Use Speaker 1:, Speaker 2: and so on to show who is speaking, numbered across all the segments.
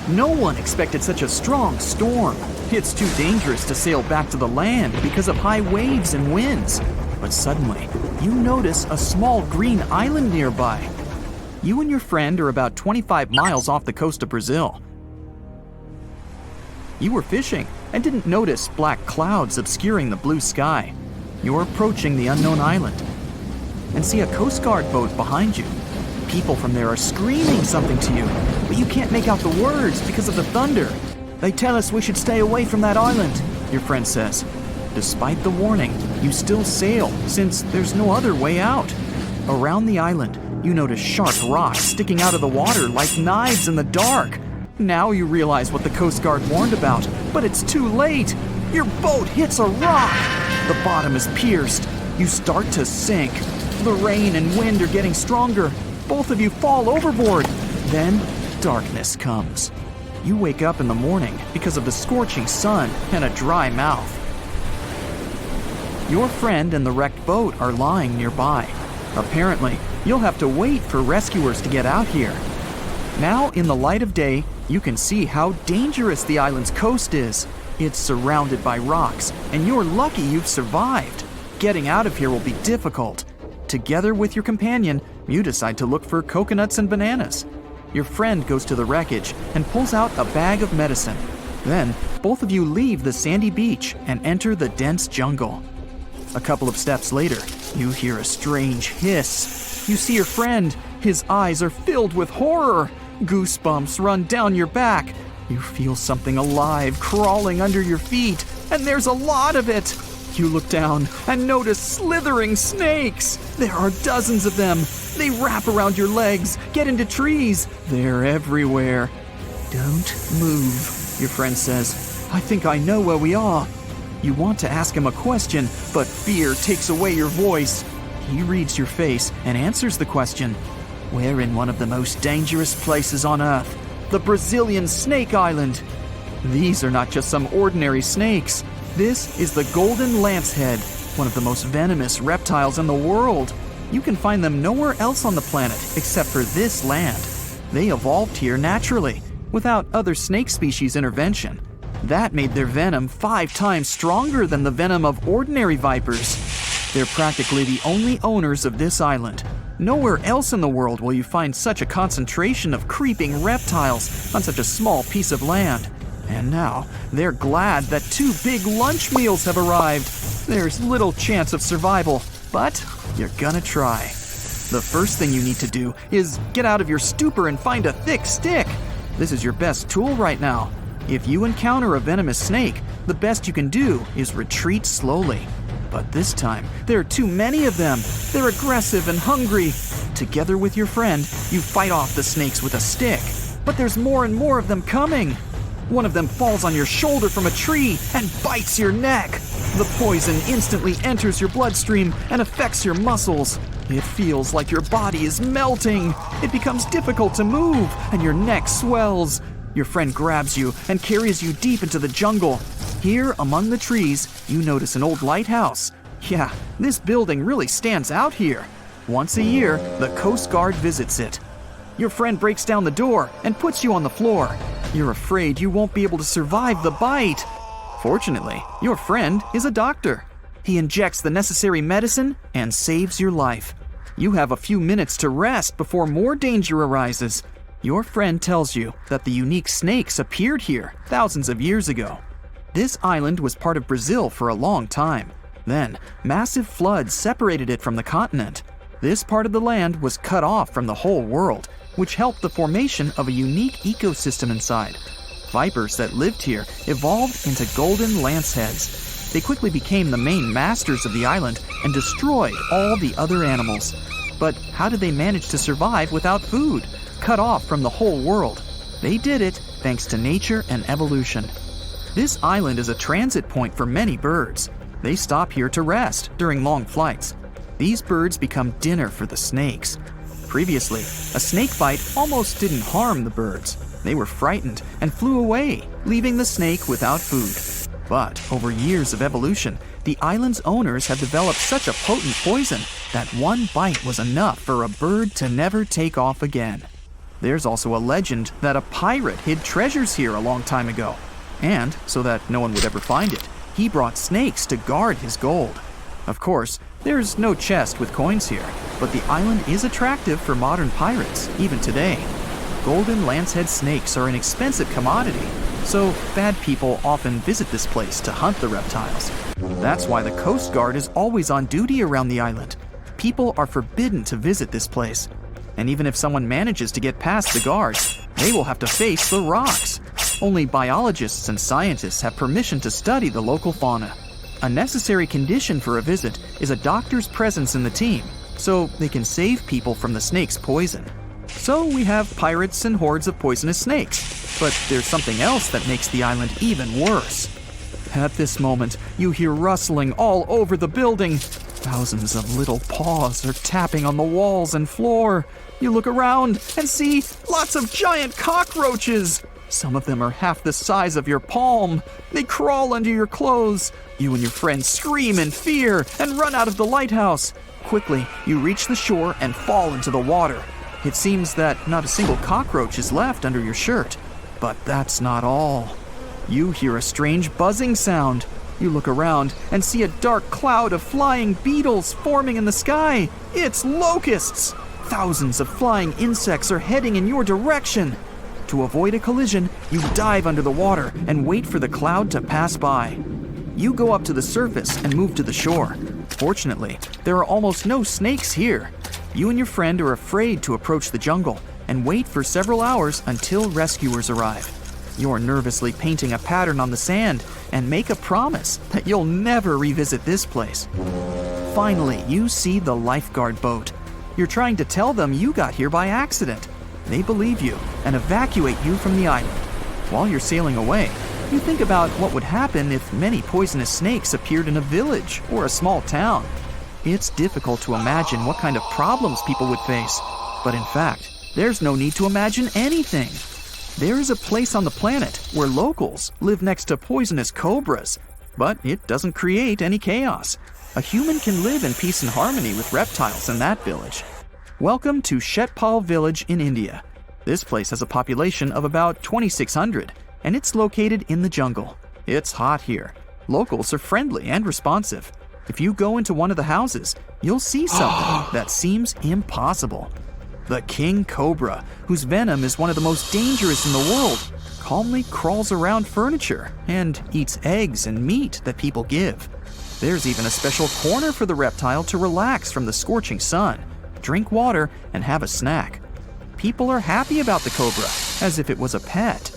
Speaker 1: No one expected such a strong storm. It's too dangerous to sail back to the land because of high waves and winds. But suddenly, you notice a small green island nearby. You and your friend are about 25 miles off the coast of Brazil. You were fishing and didn't notice black clouds obscuring the blue sky. You're approaching the unknown island and see a Coast Guard boat behind you. People from there are screaming something to you, but you can't make out the words because of the thunder. They tell us we should stay away from that island, your friend says. Despite the warning, you still sail since there's no other way out. Around the island, you notice sharp rocks sticking out of the water like knives in the dark. Now you realize what the Coast Guard warned about, but it's too late. Your boat hits a rock. The bottom is pierced. You start to sink. The rain and wind are getting stronger. Both of you fall overboard. Then, darkness comes. You wake up in the morning because of the scorching sun and a dry mouth. Your friend and the wrecked boat are lying nearby. Apparently, you'll have to wait for rescuers to get out here. Now, in the light of day, you can see how dangerous the island's coast is. It's surrounded by rocks, and you're lucky you've survived. Getting out of here will be difficult. Together with your companion, you decide to look for coconuts and bananas. Your friend goes to the wreckage and pulls out a bag of medicine. Then, both of you leave the sandy beach and enter the dense jungle. A couple of steps later, you hear a strange hiss. You see your friend. His eyes are filled with horror. Goosebumps run down your back. You feel something alive crawling under your feet, and there's a lot of it. You look down and notice slithering snakes. There are dozens of them. They wrap around your legs, get into trees. They're everywhere. Don't move, your friend says. I think I know where we are. You want to ask him a question, but fear takes away your voice. He reads your face and answers the question. We're in one of the most dangerous places on Earth, the Brazilian Snake Island. These are not just some ordinary snakes. This is the golden lancehead, one of the most venomous reptiles in the world. You can find them nowhere else on the planet except for this land. They evolved here naturally, without other snake species intervention. That made their venom 5 times stronger than the venom of ordinary vipers. They're practically the only owners of this island. Nowhere else in the world will you find such a concentration of creeping reptiles on such a small piece of land. And now, they're glad that 2 big lunch meals have arrived. There's little chance of survival, but you're gonna try. The first thing you need to do is get out of your stupor and find a thick stick. This is your best tool right now. If you encounter a venomous snake, the best you can do is retreat slowly. But this time, there are too many of them. They're aggressive and hungry. Together with your friend, you fight off the snakes with a stick. But there's more and more of them coming. One of them falls on your shoulder from a tree and bites your neck. The poison instantly enters your bloodstream and affects your muscles. It feels like your body is melting. It becomes difficult to move, and your neck swells. Your friend grabs you and carries you deep into the jungle. Here, among the trees, you notice an old lighthouse. Yeah, this building really stands out here. Once a year, the Coast Guard visits it. Your friend breaks down the door and puts you on the floor. You're afraid you won't be able to survive the bite. Fortunately, your friend is a doctor. He injects the necessary medicine and saves your life. You have a few minutes to rest before more danger arises. Your friend tells you that the unique snakes appeared here thousands of years ago. This island was part of Brazil for a long time. Then, massive floods separated it from the continent. This part of the land was cut off from the whole world, which helped the formation of a unique ecosystem inside. Vipers that lived here evolved into golden lanceheads. They quickly became the main masters of the island and destroyed all the other animals. But how did they manage to survive without food, cut off from the whole world? They did it thanks to nature and evolution. This island is a transit point for many birds. They stop here to rest during long flights. These birds become dinner for the snakes. Previously, a snake bite almost didn't harm the birds. They were frightened and flew away, leaving the snake without food. But over years of evolution, the island's owners have developed such a potent poison that one bite was enough for a bird to never take off again. There's also a legend that a pirate hid treasures here a long time ago. And, so that no one would ever find it, he brought snakes to guard his gold. Of course, there's no chest with coins here, but the island is attractive for modern pirates, even today. Golden lancehead snakes are an expensive commodity, so bad people often visit this place to hunt the reptiles. That's why the Coast Guard is always on duty around the island. People are forbidden to visit this place. And even if someone manages to get past the guards, they will have to face the rocks. Only biologists and scientists have permission to study the local fauna. A necessary condition for a visit is a doctor's presence in the team, so they can save people from the snake's poison. So we have pirates and hordes of poisonous snakes, but there's something else that makes the island even worse. At this moment, you hear rustling all over the building. Thousands of little paws are tapping on the walls and floor. You look around and see lots of giant cockroaches. Some of them are half the size of your palm. They crawl under your clothes. You and your friends scream in fear and run out of the lighthouse. Quickly, you reach the shore and fall into the water. It seems that not a single cockroach is left under your shirt. But that's not all. You hear a strange buzzing sound. You look around and see a dark cloud of flying beetles forming in the sky. It's locusts! Thousands of flying insects are heading in your direction. To avoid a collision, you dive under the water and wait for the cloud to pass by. You go up to the surface and move to the shore. Fortunately, there are almost no snakes here. You and your friend are afraid to approach the jungle and wait for several hours until rescuers arrive. You're nervously painting a pattern on the sand and make a promise that you'll never revisit this place. Finally, you see the lifeguard boat. You're trying to tell them you got here by accident. They believe you and evacuate you from the island. While you're sailing away, you think about what would happen if many poisonous snakes appeared in a village or a small town. It's difficult to imagine what kind of problems people would face. But in fact, there's no need to imagine anything. There is a place on the planet where locals live next to poisonous cobras, but it doesn't create any chaos. A human can live in peace and harmony with reptiles in that village. Welcome to Shetpal village in India. This place has a population of about 2,600, and it's located in the jungle. It's hot here. Locals are friendly and responsive. If you go into one of the houses, you'll see something that seems impossible. The king cobra, whose venom is one of the most dangerous in the world, calmly crawls around furniture and eats eggs and meat that people give. There's even a special corner for the reptile to relax from the scorching sun, drink water, and have a snack. People are happy about the cobra, as if it was a pet.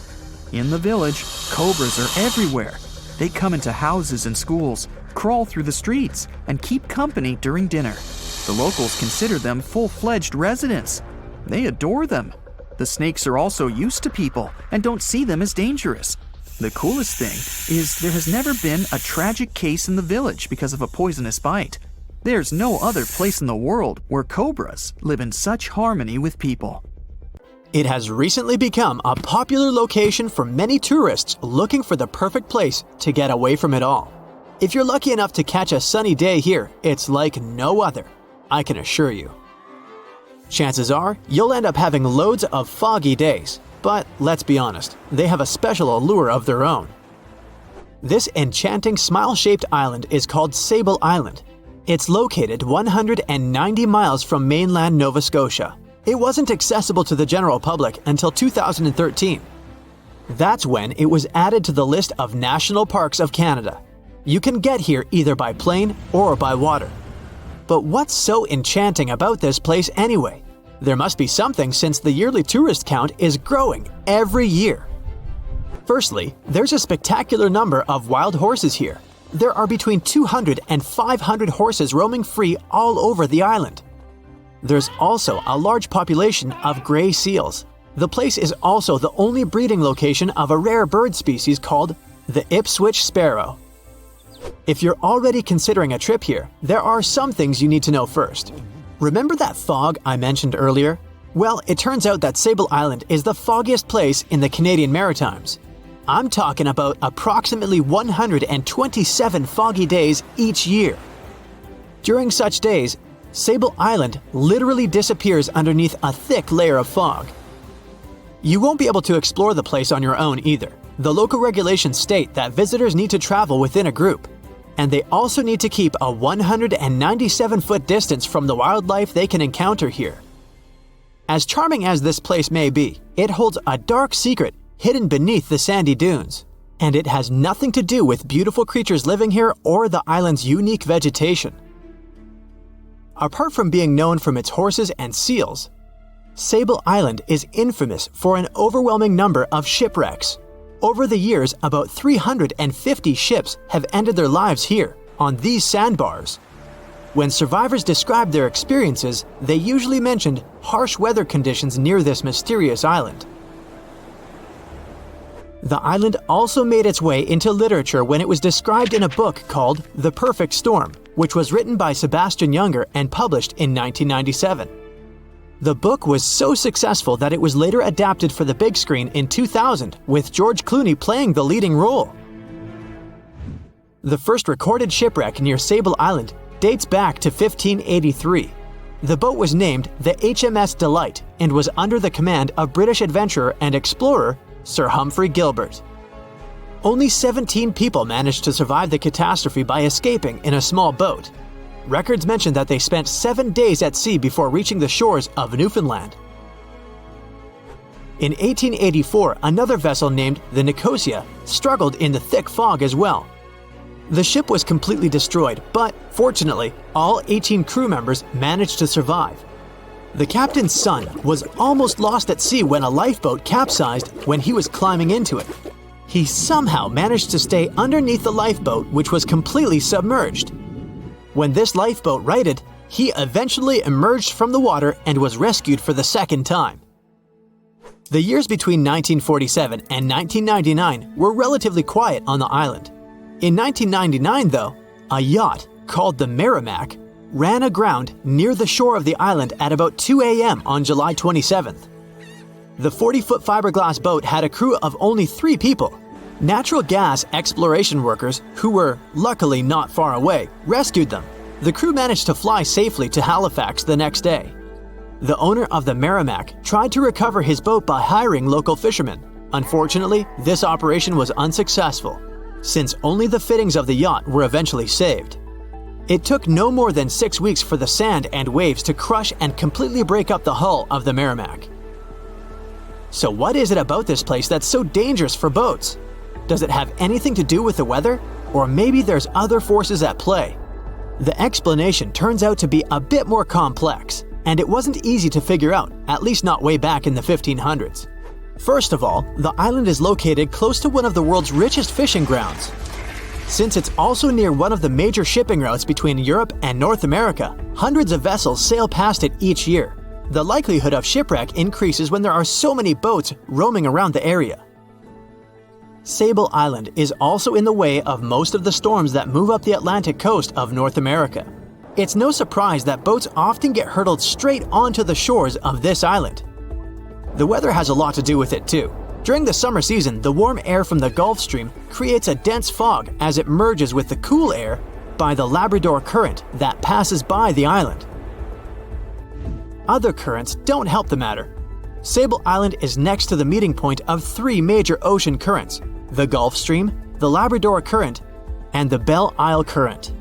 Speaker 1: In the village, cobras are everywhere. They come into houses and schools, crawl through the streets, and keep company during dinner. The locals consider them full-fledged residents. They adore them. The snakes are also used to people and don't see them as dangerous. The coolest thing is there has never been a tragic case in the village because of a poisonous bite. There's no other place in the world where cobras live in such harmony with people.
Speaker 2: It has recently become a popular location for many tourists looking for the perfect place to get away from it all. If you're lucky enough to catch a sunny day here, it's like no other, I can assure you. Chances are, you'll end up having loads of foggy days, but let's be honest, they have a special allure of their own. This enchanting smile-shaped island is called Sable Island. It's located 190 miles from mainland Nova Scotia. It wasn't accessible to the general public until 2013. That's when it was added to the list of National Parks of Canada. You can get here either by plane or by water. But what's so enchanting about this place anyway? There must be something since the yearly tourist count is growing every year. Firstly, there's a spectacular number of wild horses here. There are between 200 and 500 horses roaming free all over the island. There's also a large population of gray seals. The place is also the only breeding location of a rare bird species called the Ipswich sparrow. If you're already considering a trip here, there are some things you need to know first. Remember that fog I mentioned earlier? Well, it turns out that Sable Island is the foggiest place in the Canadian Maritimes. I'm talking about approximately 127 foggy days each year. During such days, Sable Island literally disappears underneath a thick layer of fog. You won't be able to explore the place on your own either. The local regulations state that visitors need to travel within a group, and they also need to keep a 197-foot distance from the wildlife they can encounter here. As charming as this place may be, it holds a dark secret hidden beneath the sandy dunes, and it has nothing to do with beautiful creatures living here or the island's unique vegetation. Apart from being known from its horses and seals, Sable Island is infamous for an overwhelming number of shipwrecks. Over the years, about 350 ships have ended their lives here, on these sandbars. When survivors described their experiences, they usually mentioned harsh weather conditions near this mysterious island. The island also made its way into literature when it was described in a book called The Perfect Storm, which was written by Sebastian Junger and published in 1997. The book was so successful that it was later adapted for the big screen in 2000, with George Clooney playing the leading role. The first recorded shipwreck near Sable Island dates back to 1583. The boat was named the HMS Delight and was under the command of British adventurer and explorer Sir Humphrey Gilbert. Only 17 people managed to survive the catastrophe by escaping in a small boat. Records mention that they spent 7 days at sea before reaching the shores of Newfoundland. In 1884, another vessel named the Nicosia struggled in the thick fog as well. The ship was completely destroyed, but fortunately, all 18 crew members managed to survive. The captain's son was almost lost at sea when a lifeboat capsized when he was climbing into it. He somehow managed to stay underneath the lifeboat, which was completely submerged. When this lifeboat righted, he eventually emerged from the water and was rescued for the second time. The years between 1947 and 1999 were relatively quiet on the island. In 1999, though, a yacht called the Merrimack ran aground near the shore of the island at about 2 a.m. on July 27th. The 40-foot fiberglass boat had a crew of only 3 people. Natural gas exploration workers, who were luckily not far away, rescued them. The crew managed to fly safely to Halifax the next day. The owner of the Merrimack tried to recover his boat by hiring local fishermen. Unfortunately, this operation was unsuccessful, since only the fittings of the yacht were eventually saved. It took no more than 6 weeks for the sand and waves to crush and completely break up the hull of the Merrimack. So what is it about this place that's so dangerous for boats? Does it have anything to do with the weather? Or maybe there's other forces at play? The explanation turns out to be a bit more complex, and it wasn't easy to figure out, at least not way back in the 1500s. First of all, the island is located close to one of the world's richest fishing grounds. Since it's also near one of the major shipping routes between Europe and North America, hundreds of vessels sail past it each year. The likelihood of shipwreck increases when there are so many boats roaming around the area. Sable Island is also in the way of most of the storms that move up the Atlantic coast of North America. It's no surprise that boats often get hurtled straight onto the shores of this island. The weather has a lot to do with it too. During the summer season, the warm air from the Gulf Stream creates a dense fog as it merges with the cool air by the Labrador Current that passes by the island. Other currents don't help the matter. Sable Island is next to the meeting point of 3 major ocean currents: the Gulf Stream, the Labrador Current, and the Belle Isle Current.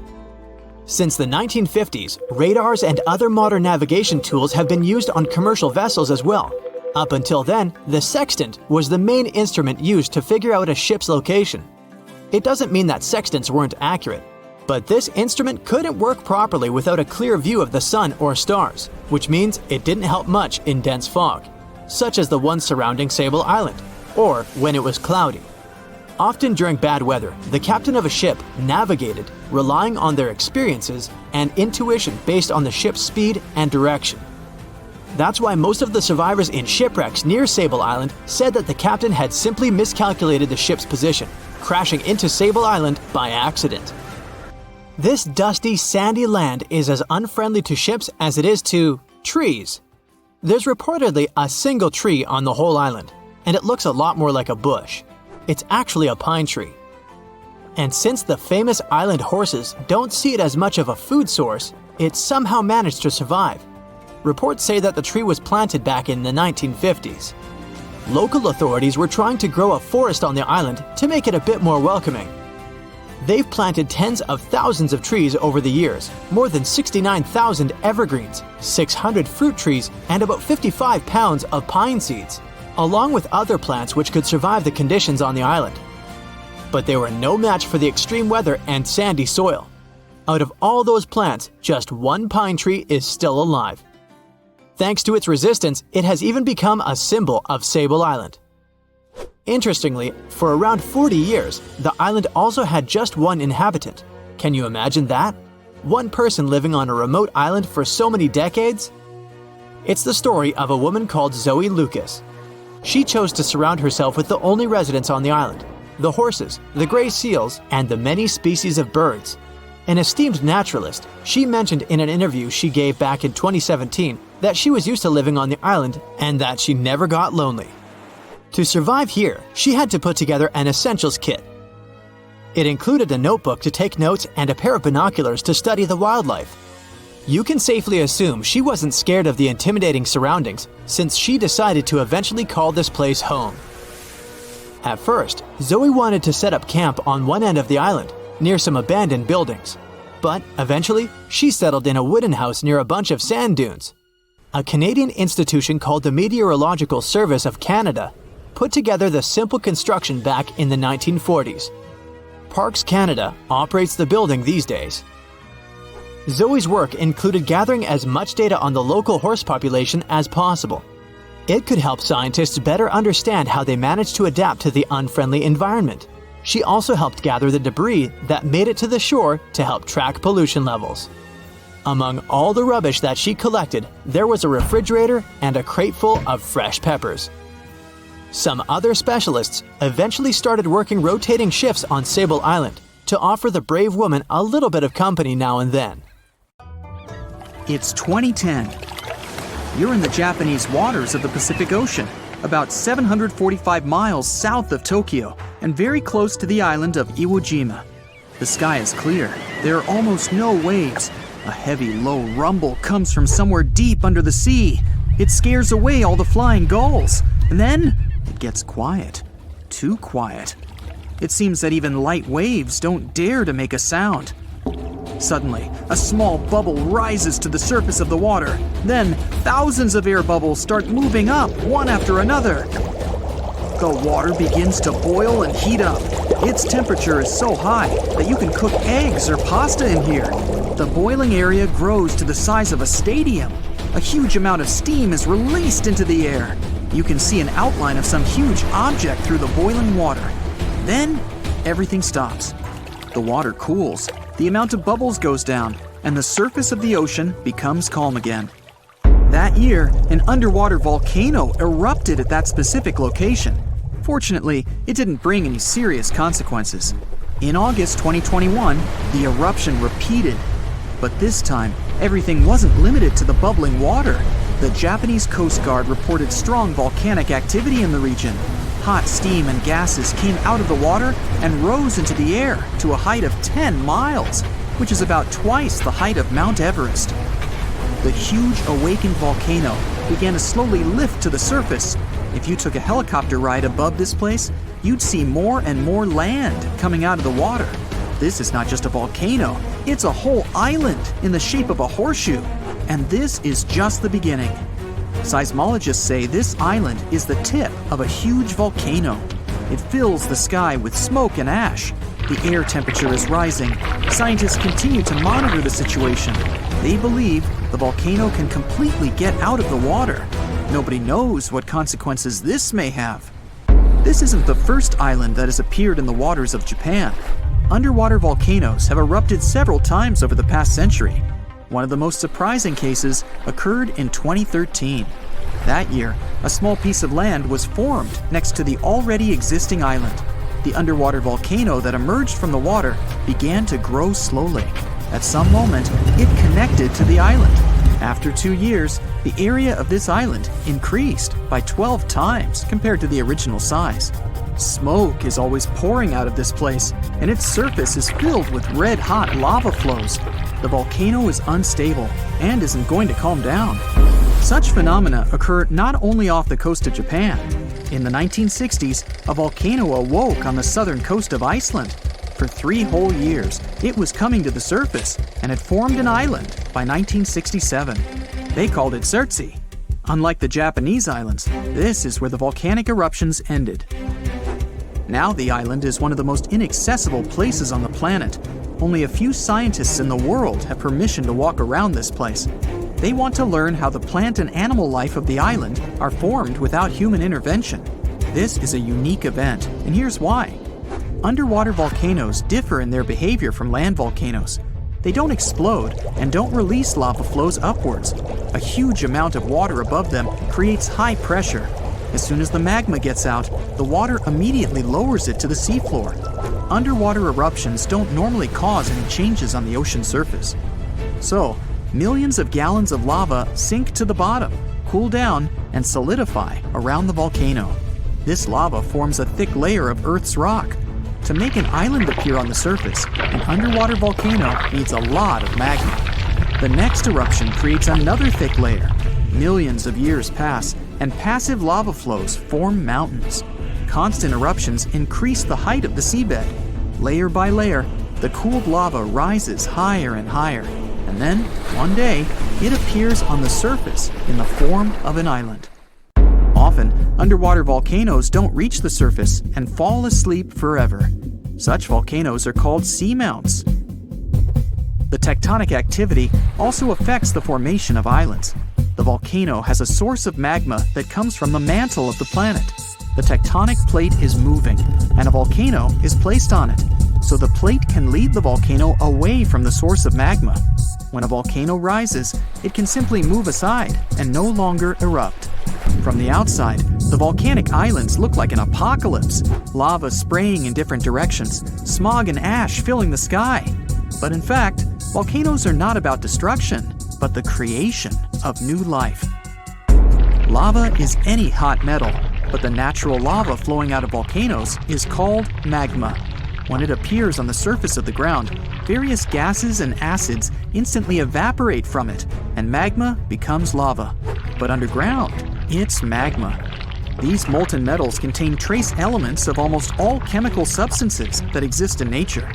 Speaker 2: Since the 1950s, radars and other modern navigation tools have been used on commercial vessels as well. Up until then, the sextant was the main instrument used to figure out a ship's location. It doesn't mean that sextants weren't accurate, but this instrument couldn't work properly without a clear view of the sun or stars, which means it didn't help much in dense fog, such as the one surrounding Sable Island, or when it was cloudy. Often during bad weather, the captain of a ship navigated, relying on their experiences and intuition based on the ship's speed and direction. That's why most of the survivors in shipwrecks near Sable Island said that the captain had simply miscalculated the ship's position, crashing into Sable Island by accident. This dusty, sandy land is as unfriendly to ships as it is to trees. There's reportedly a single tree on the whole island, and it looks a lot more like a bush. It's actually a pine tree. And since the famous island horses don't see it as much of a food source, it somehow managed to survive. Reports say that the tree was planted back in the 1950s. local authorities were trying to grow a forest on the island to make it a bit more welcoming. They've planted tens of thousands of trees over the years, more than 69,000 evergreens, 600 fruit trees, and about 55 pounds of pine seeds, along with other plants which could survive the conditions on the island. But they were no match for the extreme weather and sandy soil. Out of all those plants, just one pine tree is still alive. Thanks to its resistance, it has even become a symbol of Sable Island. Interestingly, for around 40 years, the island also had just one inhabitant. Can you imagine that? One person living on a remote island for so many decades? It's the story of a woman called Zoe Lucas. She chose to surround herself with the only residents on the island: the horses, the gray seals, and the many species of birds. An esteemed naturalist, she mentioned in an interview she gave back in 2017 that she was used to living on the island and that she never got lonely. To survive here, she had to put together an essentials kit. It included a notebook to take notes and a pair of binoculars to study the wildlife. You can safely assume she wasn't scared of the intimidating surroundings, since she decided to eventually call this place home. At first, Zoe wanted to set up camp on one end of the island, near some abandoned buildings. But eventually, she settled in a wooden house near a bunch of sand dunes. A Canadian institution called the Meteorological Service of Canada put together the simple construction back in the 1940s. Parks Canada operates the building these days. Zoe's work included gathering as much data on the local horse population as possible. It could help scientists better understand how they managed to adapt to the unfriendly environment. She also helped gather the debris that made it to the shore to help track pollution levels. Among all the rubbish that she collected, there was a refrigerator and a crate full of fresh peppers. Some other specialists eventually started working rotating shifts on Sable Island to offer the brave woman a little bit of company now and then.
Speaker 1: It's 2010. You're in the Japanese waters of the Pacific Ocean, about 745 miles south of Tokyo and very close to the island of Iwo Jima. The sky is clear. There are almost no waves. A heavy, low rumble comes from somewhere deep under the sea. It scares away all the flying gulls. And then it gets quiet. Too quiet. It seems that even light waves don't dare to make a sound. Suddenly, a small bubble rises to the surface of the water. Then, thousands of air bubbles start moving up, one after another. The water begins to boil and heat up. Its temperature is so high that you can cook eggs or pasta in here. The boiling area grows to the size of a stadium. A huge amount of steam is released into the air. You can see an outline of some huge object through the boiling water. Then, everything stops. The water cools, the amount of bubbles goes down, and the surface of the ocean becomes calm again. That year, an underwater volcano erupted at that specific location. Fortunately, it didn't bring any serious consequences. In August 2021, the eruption repeated. But this time, everything wasn't limited to the bubbling water. The Japanese Coast Guard reported strong volcanic activity in the region. Hot steam and gases came out of the water and rose into the air to a height of 10 miles, which is about twice the height of Mount Everest. The huge awakened volcano began to slowly lift to the surface. If you took a helicopter ride above this place, you'd see more and more land coming out of the water. This is not just a volcano, it's a whole island in the shape of a horseshoe. And this is just the beginning. Seismologists say this island is the tip of a huge volcano. It fills the sky with smoke and ash. The air temperature is rising. Scientists continue to monitor the situation. They believe the volcano can completely get out of the water. Nobody knows what consequences this may have. This isn't the first island that has appeared in the waters of Japan. Underwater volcanoes have erupted several times over the past century. One of the most surprising cases occurred in 2013. That year, a small piece of land was formed next to the already existing island. The underwater volcano that emerged from the water began to grow slowly. At some moment, it connected to the island. After 2 years, the area of this island increased by 12 times compared to the original size. Smoke is always pouring out of this place, and its surface is filled with red-hot lava flows. The volcano is unstable and isn't going to calm down. Such phenomena occur not only off the coast of Japan. In the 1960s, a volcano awoke on the southern coast of Iceland. For 3 whole years, it was coming to the surface and had formed an island by 1967. They called it Surtsey. Unlike the Japanese islands, this is where the volcanic eruptions ended. Now the island is one of the most inaccessible places on the planet. Only a few scientists in the world have permission to walk around this place. They want to learn how the plant and animal life of the island are formed without human intervention. This is a unique event, and here's why. Underwater volcanoes differ in their behavior from land volcanoes. They don't explode and don't release lava flows upwards. A huge amount of water above them creates high pressure. As soon as the magma gets out, the water immediately lowers it to the seafloor. Underwater eruptions don't normally cause any changes on the ocean surface. So, millions of gallons of lava sink to the bottom, cool down, and solidify around the volcano. This lava forms a thick layer of Earth's rock. To make an island appear on the surface, an underwater volcano needs a lot of magma. The next eruption creates another thick layer. Millions of years pass, and passive lava flows form mountains. Constant eruptions increase the height of the seabed. Layer by layer, the cooled lava rises higher and higher, and then, one day, it appears on the surface in the form of an island. Often, underwater volcanoes don't reach the surface and fall asleep forever. Such volcanoes are called seamounts. The tectonic activity also affects the formation of islands. The volcano has a source of magma that comes from the mantle of the planet. The tectonic plate is moving, and a volcano is placed on it, so the plate can lead the volcano away from the source of magma. When a volcano rises, it can simply move aside and no longer erupt. From the outside, the volcanic islands look like an apocalypse, lava spraying in different directions, smog and ash filling the sky. But in fact, volcanoes are not about destruction, but the creation of new life. Lava is any hot metal, but the natural lava flowing out of volcanoes is called magma. When it appears on the surface of the ground, various gases and acids instantly evaporate from it, and magma becomes lava. But underground, it's magma. These molten metals contain trace elements of almost all chemical substances that exist in nature.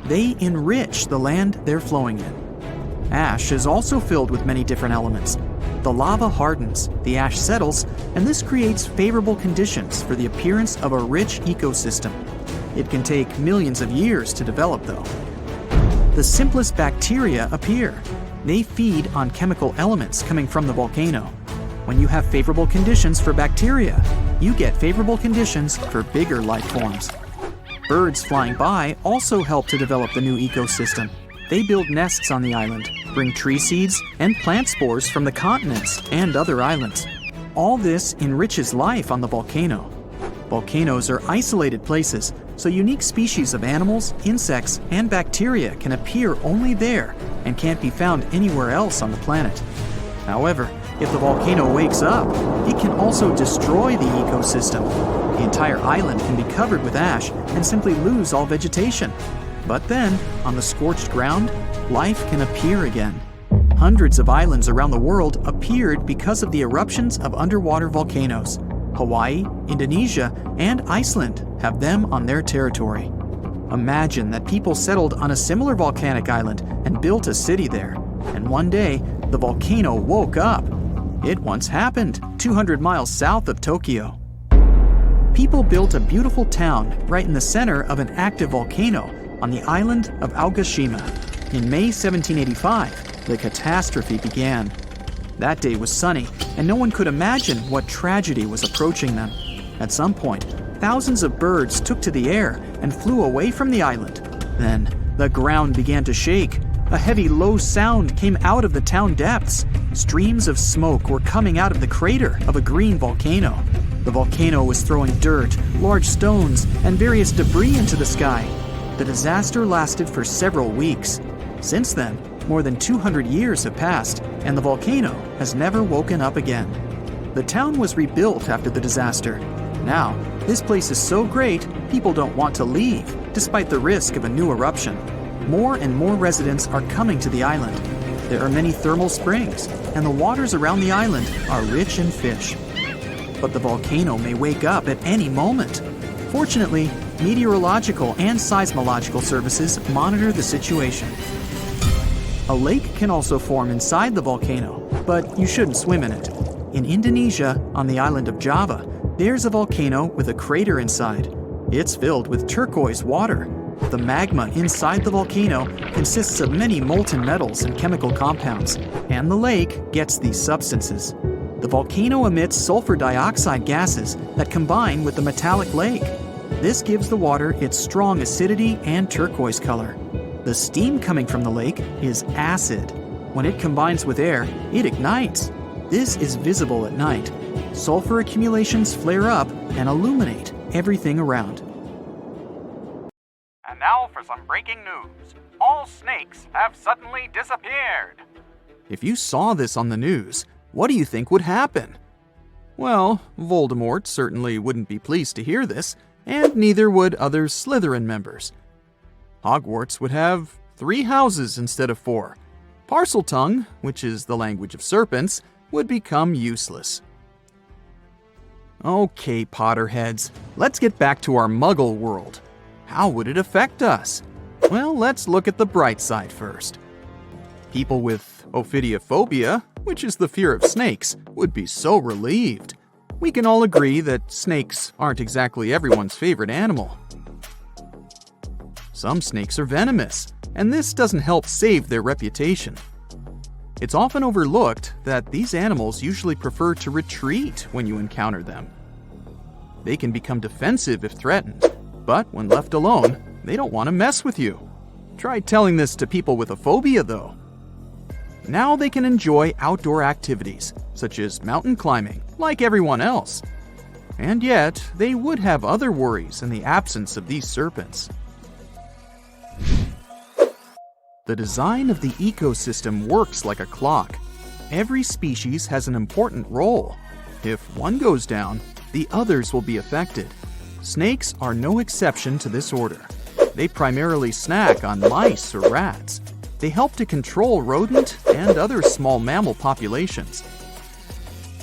Speaker 1: They enrich the land they're flowing in. Ash is also filled with many different elements. The lava hardens, the ash settles, and this creates favorable conditions for the appearance of a rich ecosystem. It can take millions of years to develop, though. The simplest bacteria appear. They feed on chemical elements coming from the volcano. When you have favorable conditions for bacteria, you get favorable conditions for bigger life forms. Birds flying by also help to develop the new ecosystem. They build nests on the island, bring tree seeds and plant spores from the continents and other islands. All this enriches life on the volcano. Volcanoes are isolated places, so unique species of animals, insects, and bacteria can appear only there and can't be found anywhere else on the planet. However, if the volcano wakes up, it can also destroy the ecosystem. The entire island can be covered with ash and simply lose all vegetation. But then, on the scorched ground, life can appear again. Hundreds of islands around the world appeared because of the eruptions of underwater volcanoes. Hawaii, Indonesia, and Iceland have them on their territory. Imagine that people settled on a similar volcanic island and built a city there. And one day, the volcano woke up. It once happened 200 miles south of Tokyo. People built a beautiful town right in the center of an active volcano on the island of Aogashima. In May 1785, the catastrophe began. That day was sunny, and no one could imagine what tragedy was approaching them. At some point, thousands of birds took to the air and flew away from the island. Then, the ground began to shake. A heavy, low sound came out of the town depths. Streams of smoke were coming out of the crater of a green volcano. The volcano was throwing dirt, large stones, and various debris into the sky. The disaster lasted for several weeks. Since then, more than 200 years have passed, and the volcano has never woken up again. The town was rebuilt after the disaster. Now, this place is so great, people don't want to leave, despite the risk of a new eruption. More and more residents are coming to the island. There are many thermal springs, and the waters around the island are rich in fish. But the volcano may wake up at any moment. Fortunately, meteorological and seismological services monitor the situation. A lake can also form inside the volcano, but you shouldn't swim in it. In Indonesia, on the island of Java, there's a volcano with a crater inside. It's filled with turquoise water. The magma inside the volcano consists of many molten metals and chemical compounds, and the lake gets these substances. The volcano emits sulfur dioxide gases that combine with the metallic lake. This gives the water its strong acidity and turquoise color. The steam coming from the lake is acid. When it combines with air, it ignites. This is visible at night. Sulfur accumulations flare up and illuminate everything around.
Speaker 3: And now for some breaking news. All snakes have suddenly disappeared.
Speaker 1: If you saw this on the news, what do you think would happen? Well, Voldemort certainly wouldn't be pleased to hear this, and neither would other Slytherin members. Hogwarts would have 3 houses instead of 4. Parseltongue, which is the language of serpents, would become useless. Okay, Potterheads, let's get back to our Muggle world. How would it affect us? Well, let's look at the bright side first. People with ophidiophobia, which is the fear of snakes, would be so relieved. We can all agree that snakes aren't exactly everyone's favorite animal. Some snakes are venomous, and this doesn't help save their reputation. It's often overlooked that these animals usually prefer to retreat when you encounter them. They can become defensive if threatened, but when left alone, they don't want to mess with you. Try telling this to people with a phobia, though. Now they can enjoy outdoor activities, such as mountain climbing, like everyone else. And yet, they would have other worries in the absence of these serpents. The design of the ecosystem works like a clock. Every species has an important role. If one goes down, the others will be affected. Snakes are no exception to this order. They primarily snack on mice or rats. They help to control rodent and other small mammal populations.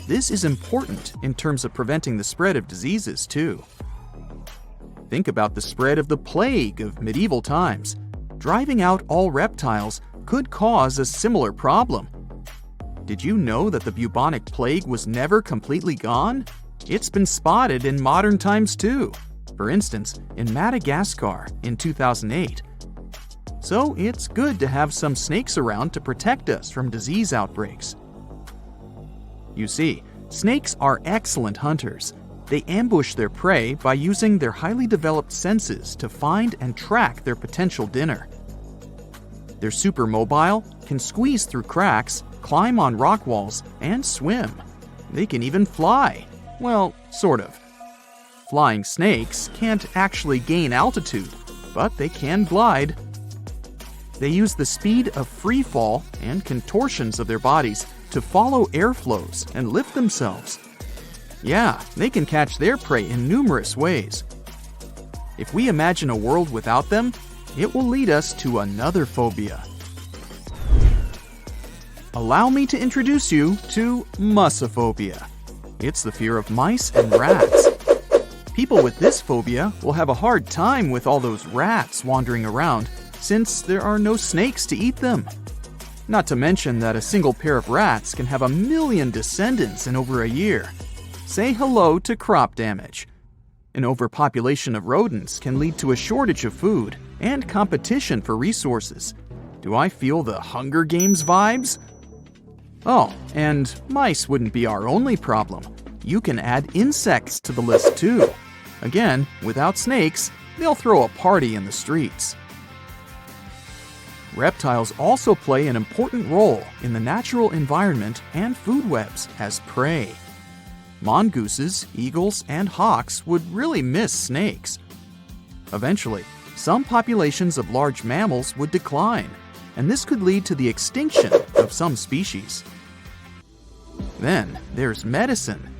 Speaker 1: This is important in terms of preventing the spread of diseases, too. Think about the spread of the plague of medieval times. Driving out all reptiles could cause a similar problem. Did you know that the bubonic plague was never completely gone? It's been spotted in modern times too. For instance, in Madagascar in 2008. So it's good to have some snakes around to protect us from disease outbreaks. You see, snakes are excellent hunters. They ambush their prey by using their highly developed senses to find and track their potential dinner. They're super mobile, can squeeze through cracks, climb on rock walls, and swim. They can even fly. Well, sort of. Flying snakes can't actually gain altitude, but they can glide. They use the speed of free fall and contortions of their bodies to follow airflows and lift themselves. Yeah, they can catch their prey in numerous ways. If we imagine a world without them, it will lead us to another phobia. Allow me to introduce you to mussophobia. It's the fear of mice and rats. People with this phobia will have a hard time with all those rats wandering around, since there are no snakes to eat them. Not to mention that a single pair of rats can have 1 million descendants in over a year. Say hello to crop damage. An overpopulation of rodents can lead to a shortage of food and competition for resources. Do I feel the Hunger Games vibes? Oh, and mice wouldn't be our only problem. You can add insects to the list too. Again, without snakes, they'll throw a party in the streets. Reptiles also play an important role in the natural environment and food webs as prey. Mongooses, eagles, and hawks would really miss snakes. Eventually, some populations of large mammals would decline, and this could lead to the extinction of some species. Then there's medicine.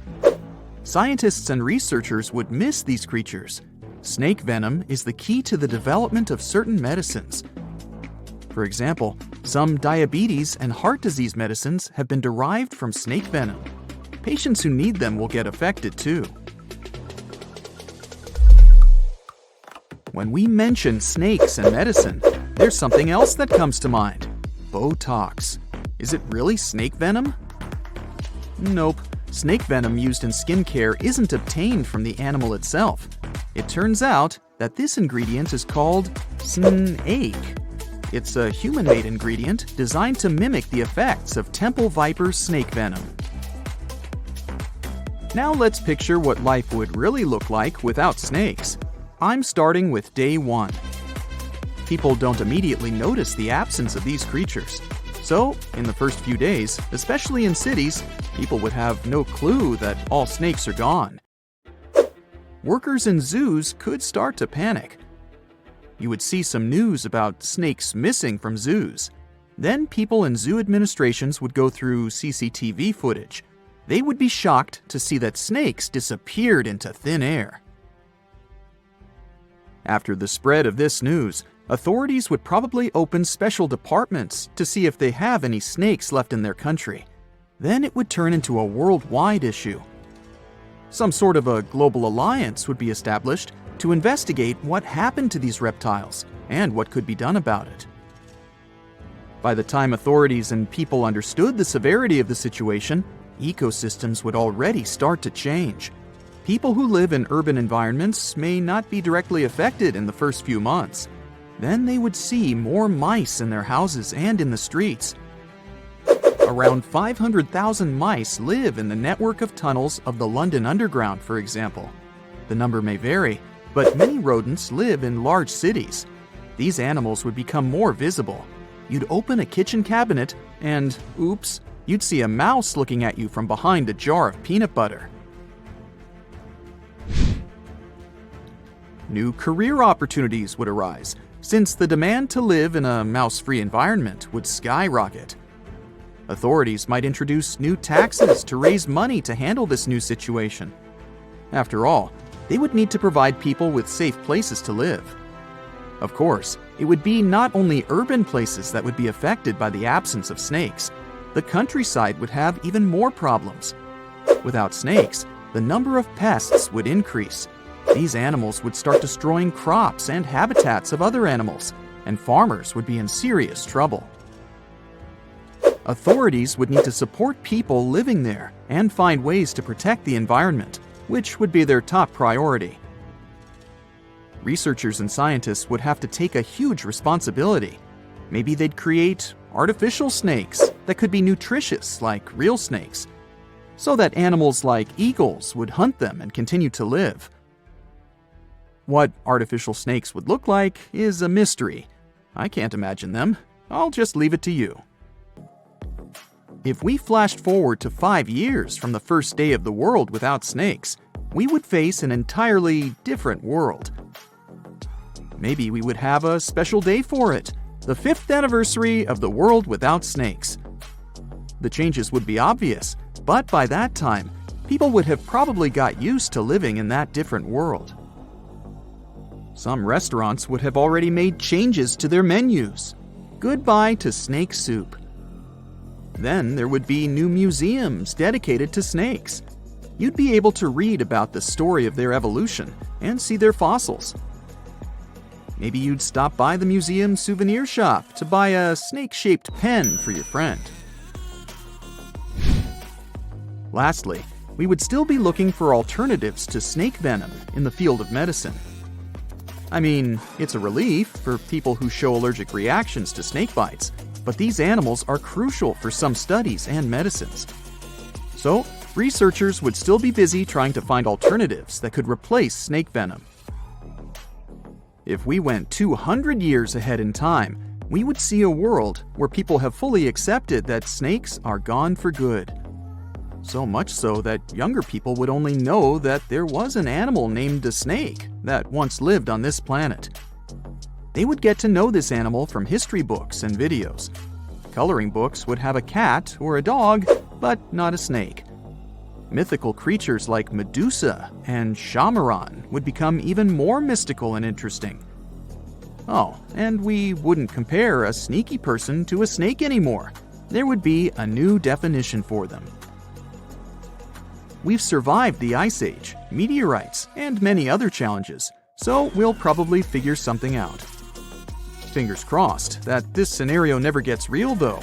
Speaker 1: Scientists and researchers would miss these creatures. Snake venom is the key to the development of certain medicines. For example, some diabetes and heart disease medicines have been derived from snake venom. Patients who need them will get affected too. When we mention snakes and medicine, there's something else that comes to mind. Botox. Is it really snake venom? Nope. Snake venom used in skincare isn't obtained from the animal itself. It turns out that this ingredient is called snake. It's a human-made ingredient designed to mimic the effects of temple viper snake venom. Now let's picture what life would really look like without snakes. I'm starting with day 1. People don't immediately notice the absence of these creatures. So, in the first few days, especially in cities, people would have no clue that all snakes are gone. Workers in zoos could start to panic. You would see some news about snakes missing from zoos. Then people in zoo administrations would go through CCTV footage. They would be shocked to see that snakes disappeared into thin air. After the spread of this news, authorities would probably open special departments to see if they have any snakes left in their country. Then it would turn into a worldwide issue. Some sort of a global alliance would be established to investigate what happened to these reptiles and what could be done about it. By the time authorities and people understood the severity of the situation, ecosystems would already start to change. People who live in urban environments may not be directly affected in the first few months. Then they would see more mice in their houses and in the streets. Around 500,000 mice live in the network of tunnels of the London Underground, for example. The number may vary, but many rodents live in large cities. These animals would become more visible. You'd open a kitchen cabinet and, oops, you'd see a mouse looking at you from behind a jar of peanut butter. New career opportunities would arise, since the demand to live in a mouse-free environment would skyrocket. Authorities might introduce new taxes to raise money to handle this new situation. After all, they would need to provide people with safe places to live. Of course, it would be not only urban places that would be affected by the absence of snakes. The countryside would have even more problems. Without snakes, the number of pests would increase. These animals would start destroying crops and habitats of other animals, and farmers would be in serious trouble. Authorities would need to support people living there and find ways to protect the environment, which would be their top priority. Researchers and scientists would have to take a huge responsibility. Maybe they'd create artificial snakes that could be nutritious like real snakes, so that animals like eagles would hunt them and continue to live. What artificial snakes would look like is a mystery. I can't imagine them. I'll just leave it to you. If we flashed forward to 5 years from the first day of the world without snakes, we would face an entirely different world. Maybe we would have a special day for it, the 5th anniversary of the world without snakes. The changes would be obvious, but by that time, people would have probably got used to living in that different world. Some restaurants would have already made changes to their menus. Goodbye to snake soup. Then there would be new museums dedicated to snakes. You'd be able to read about the story of their evolution and see their fossils. Maybe you'd stop by the museum souvenir shop to buy a snake-shaped pen for your friend. Lastly, we would still be looking for alternatives to snake venom in the field of medicine. I mean, it's a relief for people who show allergic reactions to snake bites, but these animals are crucial for some studies and medicines. So, researchers would still be busy trying to find alternatives that could replace snake venom. If we went 200 years ahead in time, we would see a world where people have fully accepted that snakes are gone for good. So much so that younger people would only know that there was an animal named a snake that once lived on this planet. They would get to know this animal from history books and videos. Coloring books would have a cat or a dog, but not a snake. Mythical creatures like Medusa and Shamaran would become even more mystical and interesting. Oh, and we wouldn't compare a sneaky person to a snake anymore. There would be a new definition for them. We've survived the Ice Age, meteorites, and many other challenges, so we'll probably figure something out. Fingers crossed that this scenario never gets real, though.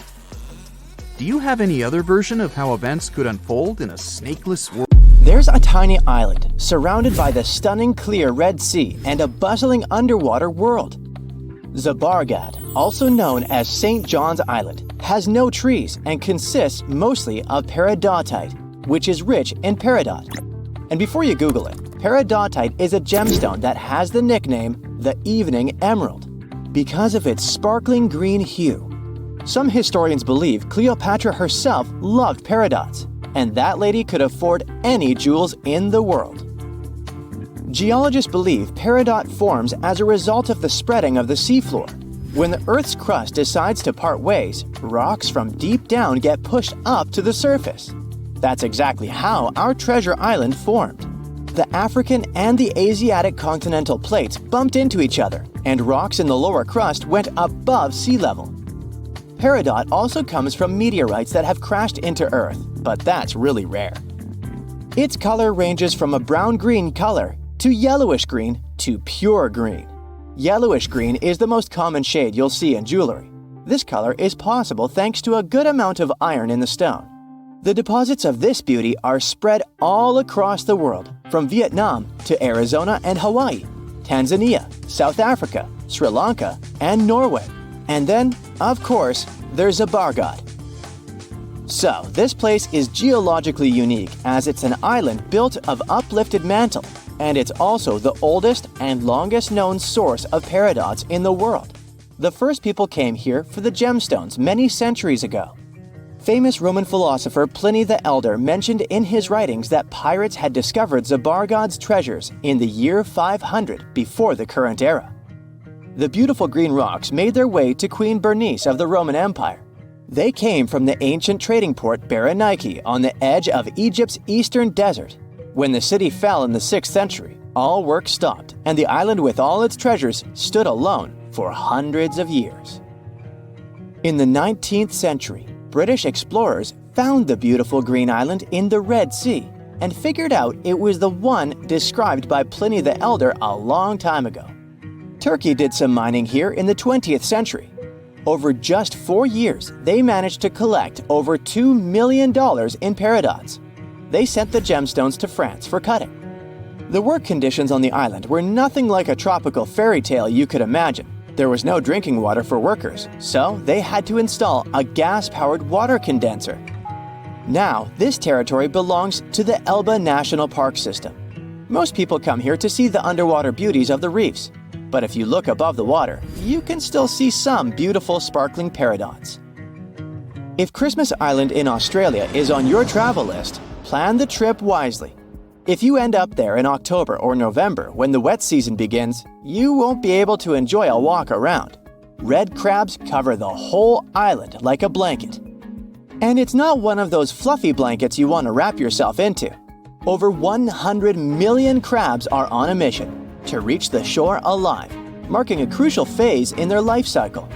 Speaker 1: Do you have any other version of how events could unfold in a snakeless world?
Speaker 2: There's a tiny island surrounded by the stunning clear Red Sea and a bustling underwater world. Zabargad, also known as St. John's Island, has no trees and consists mostly of peridotite, which is rich in peridot. And before you Google it, peridotite is a gemstone that has the nickname the Evening Emerald because of its sparkling green hue. Some historians believe Cleopatra herself loved peridots, and that lady could afford any jewels in the world. Geologists believe peridot forms as a result of the spreading of the seafloor. When the Earth's crust decides to part ways, rocks from deep down get pushed up to the surface. That's exactly how our treasure island formed. The African and the Asiatic continental plates bumped into each other, and rocks in the lower crust went above sea level. Peridot also comes from meteorites that have crashed into Earth, but that's really rare. Its color ranges from a brown-green color to yellowish-green to pure green. Yellowish-green is the most common shade you'll see in jewelry. This color is possible thanks to a good amount of iron in the stone. The deposits of this beauty are spread all across the world, from Vietnam to Arizona and Hawaii, Tanzania, South Africa, Sri Lanka, and Norway. And then, of course, there's Zabargad. So, this place is geologically unique as it's an island built of uplifted mantle, and it's also the oldest and longest known source of peridots in the world. The first people came here for the gemstones many centuries ago. Famous Roman philosopher Pliny the Elder mentioned in his writings that pirates had discovered Zabargad's treasures in the year 500 before the current era. The beautiful green rocks made their way to Queen Bernice of the Roman Empire. They came from the ancient trading port Berenike on the edge of Egypt's eastern desert. When the city fell in the 6th century, all work stopped, and the island with all its treasures stood alone for hundreds of years. In the 19th century, British explorers found the beautiful green island in the Red Sea and figured out it was the one described by Pliny the Elder a long time ago. Turkey did some mining here in the 20th century. Over just 4 years, they managed to collect over $2 million in peridots. They sent the gemstones to France for cutting. The work conditions on the island were nothing like a tropical fairy tale you could imagine. There was no drinking water for workers, so they had to install a gas-powered water condenser. Now, this territory belongs to the Elba National Park System. Most people come here to see the underwater beauties of the reefs, but if you look above the water, you can still see some beautiful sparkling peridots. If Christmas Island in Australia is on your travel list, plan the trip wisely. If you end up there in October or November when the wet season begins, you won't be able to enjoy a walk around. Red crabs cover the whole island like a blanket. And it's not one of those fluffy blankets you want to wrap yourself into. Over 100 million crabs are on a mission to reach the shore alive, marking a crucial phase in their life cycle.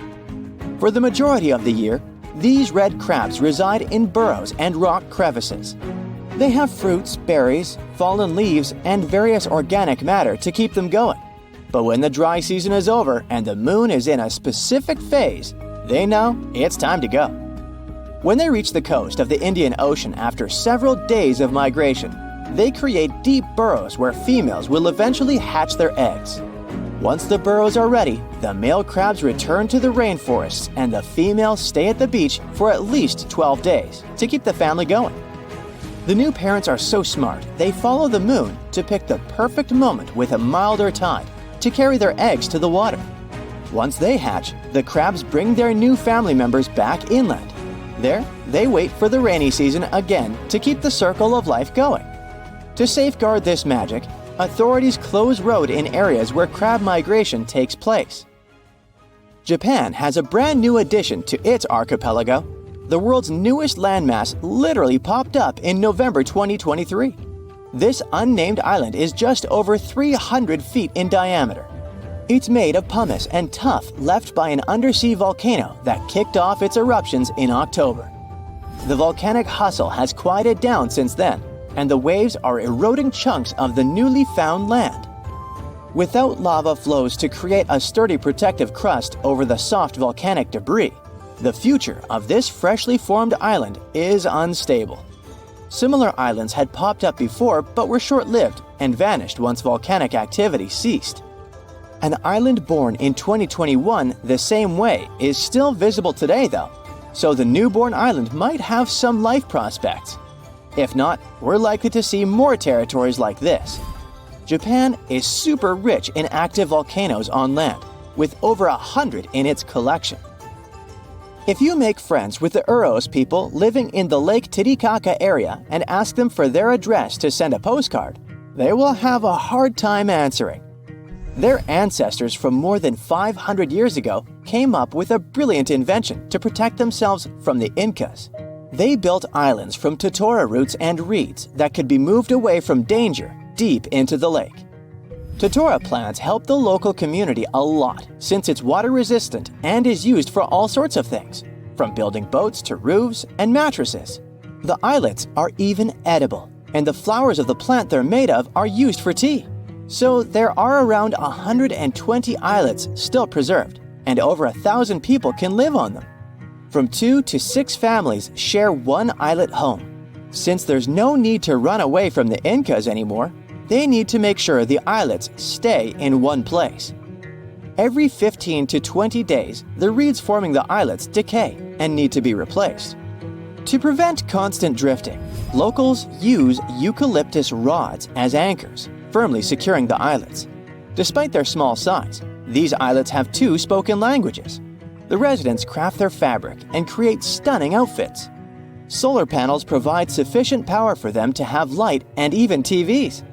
Speaker 2: For the majority of the year, these red crabs reside in burrows and rock crevices. They have fruits, berries, fallen leaves, and various organic matter to keep them going. But when the dry season is over and the moon is in a specific phase, they know it's time to go. When they reach the coast of the Indian Ocean after several days of migration, they create deep burrows where females will eventually hatch their eggs. Once the burrows are ready, the male crabs return to the rainforests and the females stay at the beach for at least 12 days to keep the family going. The new parents are so smart, they follow the moon to pick the perfect moment with a milder tide to carry their eggs to the water. Once they hatch, the crabs bring their new family members back inland. There, they wait for the rainy season again to keep the circle of life going. To safeguard this magic, authorities close road in areas where crab migration takes place. Japan has a brand new addition to its archipelago. The world's newest landmass literally popped up in November 2023. This unnamed island is just over 300 feet in diameter.
Speaker 4: It's made of pumice and tuff left by an undersea volcano that kicked off its eruptions in October. The volcanic hustle has quieted down since then, and the waves are eroding chunks of the newly found land. Without lava flows to create a sturdy protective crust over the soft volcanic debris, the future of this freshly formed island is unstable. Similar islands had popped up before but were short-lived and vanished once volcanic activity ceased. An island born in 2021 the same way is still visible today though, so the newborn island might have some life prospects. If not, we're likely to see more territories like this. Japan is super rich in active volcanoes on land, with over 100 in its collection. If you make friends with the Uros people living in the Lake Titicaca area and ask them for their address to send a postcard, they will have a hard time answering. Their ancestors from more than 500 years ago came up with a brilliant invention to protect themselves from the Incas. They built islands from totora roots and reeds that could be moved away from danger deep into the lake. Totora plants help the local community a lot since it's water resistant and is used for all sorts of things, from building boats to roofs and mattresses. The islets are even edible, and the flowers of the plant they're made of are used for tea. So there are around 120 islets still preserved, and over 1,000 people can live on them. From 2 to 6 families share one islet home. Since there's no need to run away from the Incas anymore, they need to make sure the islets stay in one place. Every 15 to 20 days, the reeds forming the islets decay and need to be replaced. To prevent constant drifting, locals use eucalyptus rods as anchors, firmly securing the islets. Despite their small size, these islets have 2 spoken languages. The residents craft their fabric and create stunning outfits. Solar panels provide sufficient power for them to have light and even TVs.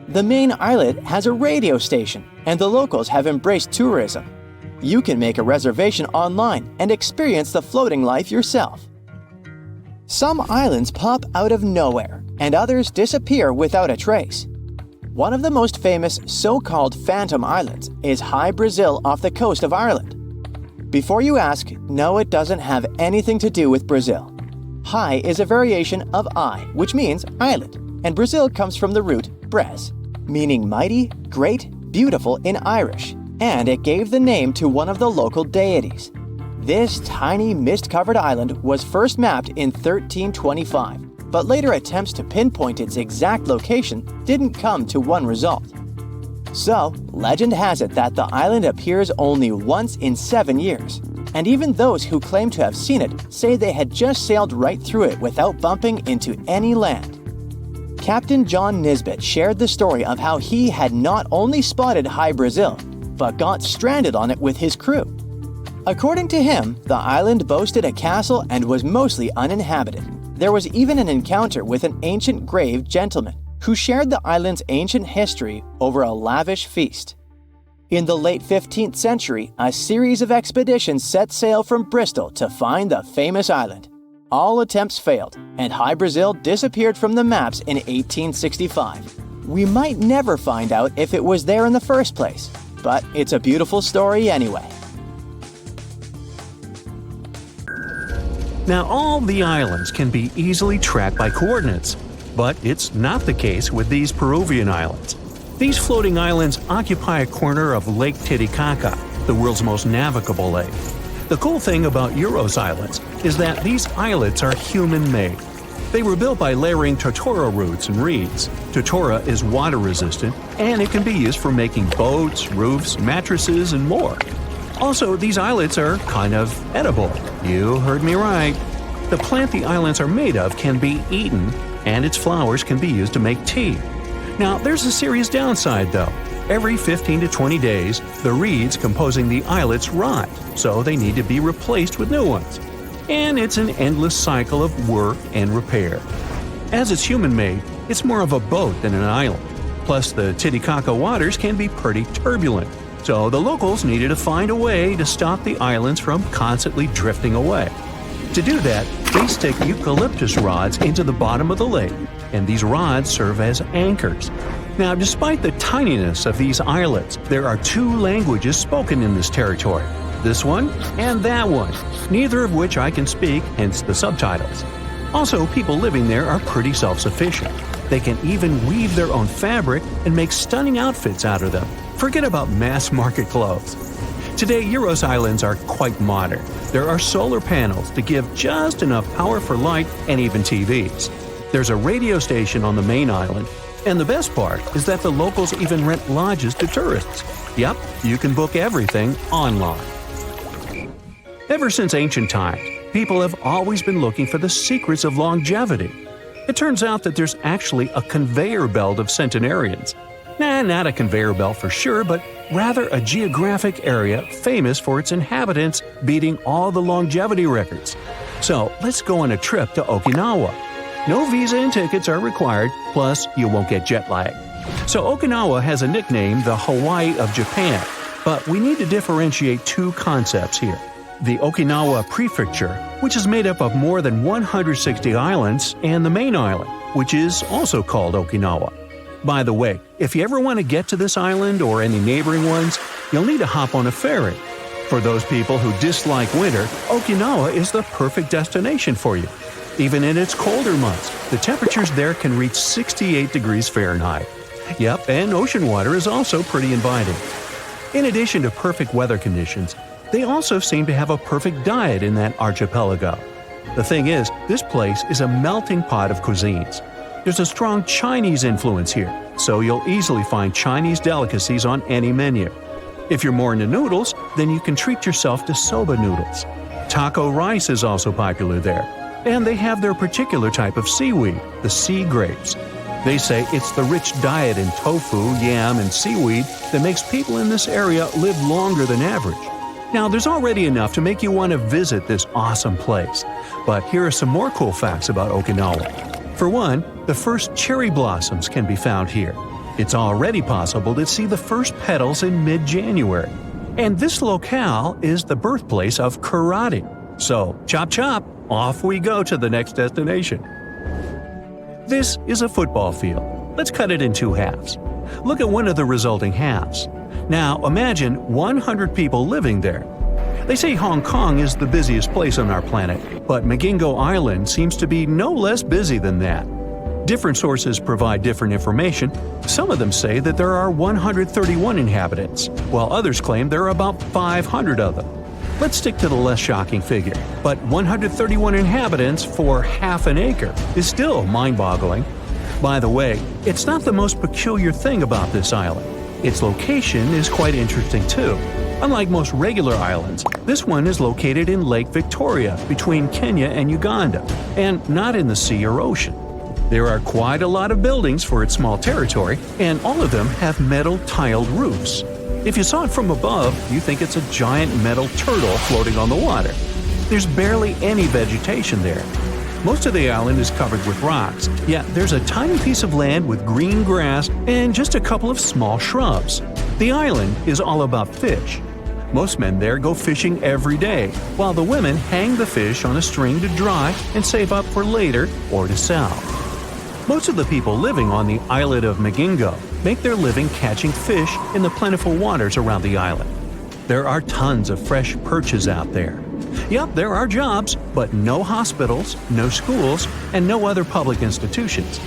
Speaker 4: The main islet has a radio station, and the locals have embraced tourism. You can make a reservation online and experience the floating life yourself. Some islands pop out of nowhere, and others disappear without a trace. One of the most famous so-called phantom islands is High Brazil off the coast of Ireland. Before you ask, no, it doesn't have anything to do with Brazil. High is a variation of I, which means island, and Brazil comes from the root bres, meaning mighty, great, beautiful in Irish, and it gave the name to one of the local deities. This tiny mist-covered island was first mapped in 1325, but later attempts to pinpoint its exact location didn't come to one result. So, legend has it that the island appears only once in 7 years, and even those who claim to have seen it say they had just sailed right through it without bumping into any land. Captain John Nisbet shared the story of how he had not only spotted High Brazil, but got stranded on it with his crew. According to him, the island boasted a castle and was mostly uninhabited. There was even an encounter with an ancient grave gentleman who shared the island's ancient history over a lavish feast. In the late 15th century, a series of expeditions set sail from Bristol to find the famous island. All attempts failed, and High Brazil disappeared from the maps in 1865. We might never find out if it was there in the first place, but it's a beautiful story anyway.
Speaker 5: Now, all the islands can be easily tracked by coordinates, but it's not the case with these Peruvian islands. These floating islands occupy a corner of Lake Titicaca, the world's most navigable lake. The cool thing about Uros Islands is that these islets are human-made. They were built by layering totora roots and reeds. Totora is water-resistant, and it can be used for making boats, roofs, mattresses, and more. Also, these islets are kind of edible. You heard me right. The plant the islands are made of can be eaten, and its flowers can be used to make tea. Now, there's a serious downside, though. Every 15 to 20 days, the reeds composing the islets rot, so they need to be replaced with new ones. And it's an endless cycle of work and repair. As it's human-made, it's more of a boat than an island. Plus, the Titicaca waters can be pretty turbulent, so the locals needed to find a way to stop the islands from constantly drifting away. To do that, they stick eucalyptus rods into the bottom of the lake, and these rods serve as anchors. Now, despite the tininess of these islets, there are two languages spoken in this territory. This one and that one, neither of which I can speak, hence the subtitles. Also, people living there are pretty self-sufficient. They can even weave their own fabric and make stunning outfits out of them. Forget about mass-market clothes. Today, Euros Islands are quite modern. There are solar panels to give just enough power for light and even TVs. There's a radio station on the main island, and the best part is that the locals even rent lodges to tourists. Yep, you can book everything online. Ever since ancient times, people have always been looking for the secrets of longevity. It turns out that there's actually a conveyor belt of centenarians. Not a conveyor belt for sure, but rather a geographic area famous for its inhabitants beating all the longevity records. So let's go on a trip to Okinawa. No visa and tickets are required, plus you won't get jet lag. So Okinawa has a nickname, the Hawaii of Japan, but we need to differentiate two concepts here. The Okinawa Prefecture, which is made up of more than 160 islands, and the main island, which is also called Okinawa. By the way, if you ever want to get to this island or any neighboring ones, you'll need to hop on a ferry. For those people who dislike winter, Okinawa is the perfect destination for you. Even in its colder months, the temperatures there can reach 68 degrees Fahrenheit. Yep, and ocean water is also pretty inviting. In addition to perfect weather conditions, they also seem to have a perfect diet in that archipelago. The thing is, this place is a melting pot of cuisines. There's a strong Chinese influence here, so you'll easily find Chinese delicacies on any menu. If you're more into noodles, then you can treat yourself to soba noodles. Taco rice is also popular there. And they have their particular type of seaweed, the sea grapes. They say it's the rich diet in tofu, yam, and seaweed that makes people in this area live longer than average. Now, there's already enough to make you want to visit this awesome place. But here are some more cool facts about Okinawa. For one, the first cherry blossoms can be found here. It's already possible to see the first petals in mid-January. And this locale is the birthplace of karate. So, chop chop! Off we go to the next destination. This is a football field. Let's cut it in two halves. Look at one of the resulting halves. Now imagine 100 people living there. They say Hong Kong is the busiest place on our planet, but Magingo Island seems to be no less busy than that. Different sources provide different information. Some of them say that there are 131 inhabitants, while others claim there are about 500 of them. Let's stick to the less shocking figure, but 131 inhabitants for half an acre is still mind-boggling. By the way, it's not the most peculiar thing about this island. Its location is quite interesting too. Unlike most regular islands, this one is located in Lake Victoria between Kenya and Uganda, and not in the sea or ocean. There are quite a lot of buildings for its small territory, and all of them have metal tiled roofs. If you saw it from above, you think it's a giant metal turtle floating on the water. There's barely any vegetation there. Most of the island is covered with rocks, yet there's a tiny piece of land with green grass and just a couple of small shrubs. The island is all about fish. Most men there go fishing every day, while the women hang the fish on a string to dry and save up for later or to sell. Most of the people living on the islet of Magingo make their living catching fish in the plentiful waters around the island. There are tons of fresh perches out there. Yep, there are jobs, but no hospitals, no schools, and no other public institutions.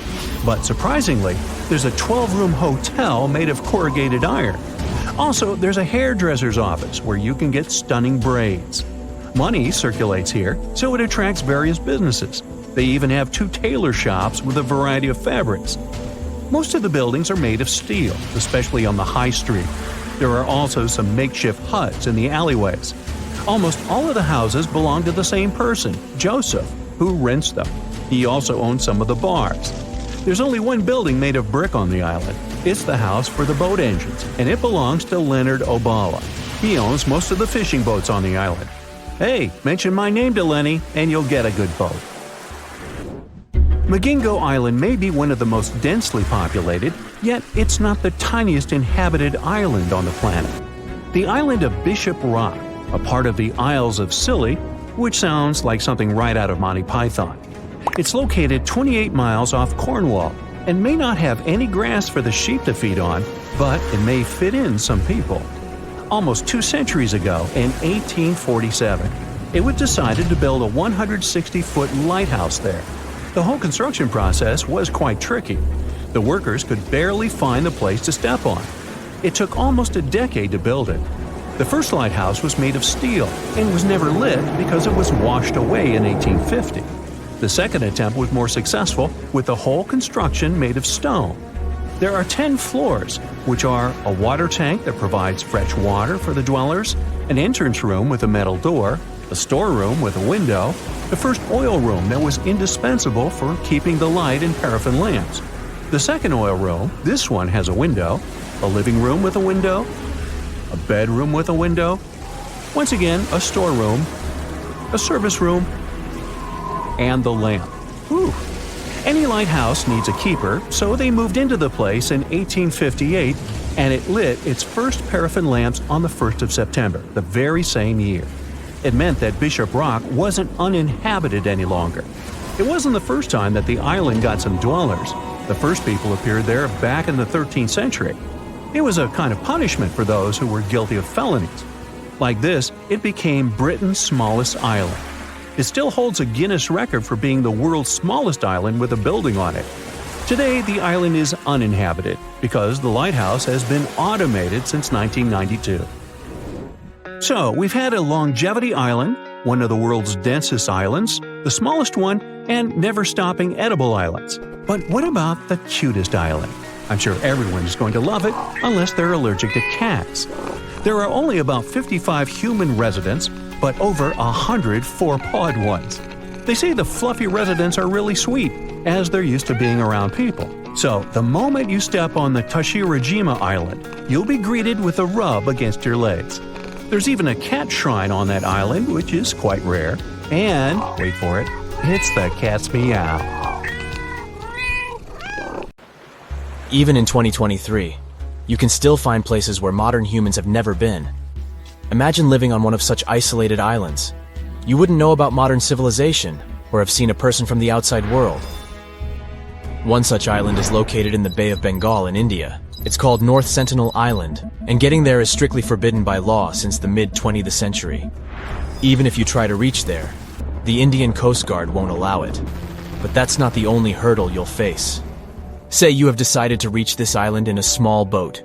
Speaker 5: But surprisingly, there's a 12-room hotel made of corrugated iron. Also, there's a hairdresser's office where you can get stunning braids. Money circulates here, so it attracts various businesses. They even have 2 tailor shops with a variety of fabrics. Most of the buildings are made of steel, especially on the high street. There are also some makeshift huts in the alleyways. Almost all of the houses belong to the same person, Joseph, who rents them. He also owns some of the bars. There's only one building made of brick on the island. It's the house for the boat engines, and it belongs to Leonard Obala. He owns most of the fishing boats on the island. Hey, mention my name to Lenny, and you'll get a good boat. Magingo Island may be one of the most densely populated, yet it's not the tiniest inhabited island on the planet. The island of Bishop Rock, a part of the Isles of Scilly, which sounds like something right out of Monty Python. It's located 28 miles off Cornwall, and may not have any grass for the sheep to feed on, but it may fit in some people. Almost 2 centuries ago, in 1847, it was decided to build a 160-foot lighthouse there. The whole construction process was quite tricky. The workers could barely find the place to step on. It took almost a decade to build it. The first lighthouse was made of steel and was never lit because it was washed away in 1850. The second attempt was more successful, with the whole construction made of stone. There are 10 floors, which are a water tank that provides fresh water for the dwellers, an entrance room with a metal door, a storeroom with a window, the first oil room that was indispensable for keeping the light in paraffin lamps. The second oil room, this one has a window, a living room with a window, a bedroom with a window, once again a storeroom, a service room, and the lamp. Whew. Any lighthouse needs a keeper, so they moved into the place in 1858, and it lit its first paraffin lamps on the 1st of September, the very same year. It meant that Bishop Rock wasn't uninhabited any longer. It wasn't the first time that the island got some dwellers. The first people appeared there back in the 13th century. It was a kind of punishment for those who were guilty of felonies. Like this, it became Britain's smallest island. It still holds a Guinness record for being the world's smallest island with a building on it. Today, the island is uninhabited because the lighthouse has been automated since 1992. So, we've had a longevity island, one of the world's densest islands, the smallest one, and never-stopping edible islands. But what about the cutest island? I'm sure everyone is going to love it, unless they're allergic to cats. There are only about 55 human residents, but over 100 four-pawed ones. They say the fluffy residents are really sweet, as they're used to being around people. So, the moment you step on the Tashirajima Island, you'll be greeted with a rub against your legs. There's even a cat shrine on that island, which is quite rare. And, wait for it, it's the cat's meow.
Speaker 6: Even in 2023, you can still find places where modern humans have never been. Imagine living on one of such isolated islands. You wouldn't know about modern civilization or have seen a person from the outside world. One such island is located in the Bay of Bengal in India. It's called North Sentinel Island, and getting there is strictly forbidden by law since the mid-20th century. Even if you try to reach there, the Indian Coast Guard won't allow it. But that's not the only hurdle you'll face. Say you have decided to reach this island in a small boat.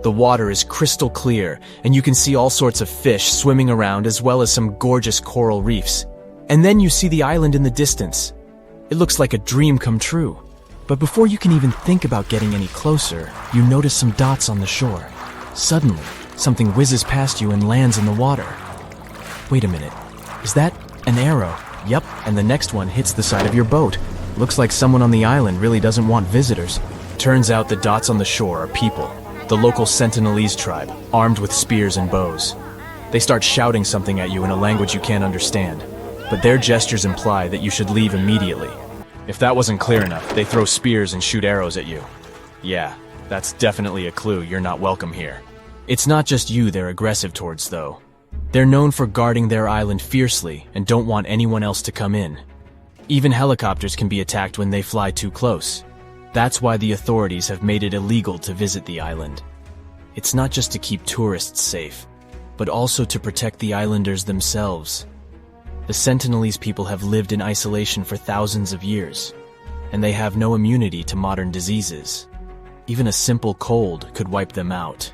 Speaker 6: The water is crystal clear, and you can see all sorts of fish swimming around as well as some gorgeous coral reefs. And then you see the island in the distance. It looks like a dream come true. But before you can even think about getting any closer, you notice some dots on the shore. Suddenly, something whizzes past you and lands in the water. Wait a minute, is that an arrow? Yep, and the next one hits the side of your boat. Looks like someone on the island really doesn't want visitors. Turns out the dots on the shore are people, the local Sentinelese tribe, armed with spears and bows. They start shouting something at you in a language you can't understand, but their gestures imply that you should leave immediately. If that wasn't clear enough, they throw spears and shoot arrows at you. Yeah, that's definitely a clue you're not welcome here. It's not just you they're aggressive towards, though. They're known for guarding their island fiercely and don't want anyone else to come in. Even helicopters can be attacked when they fly too close. That's why the authorities have made it illegal to visit the island. It's not just to keep tourists safe, but also to protect the islanders themselves. The Sentinelese people have lived in isolation for thousands of years, and they have no immunity to modern diseases. Even a simple cold could wipe them out.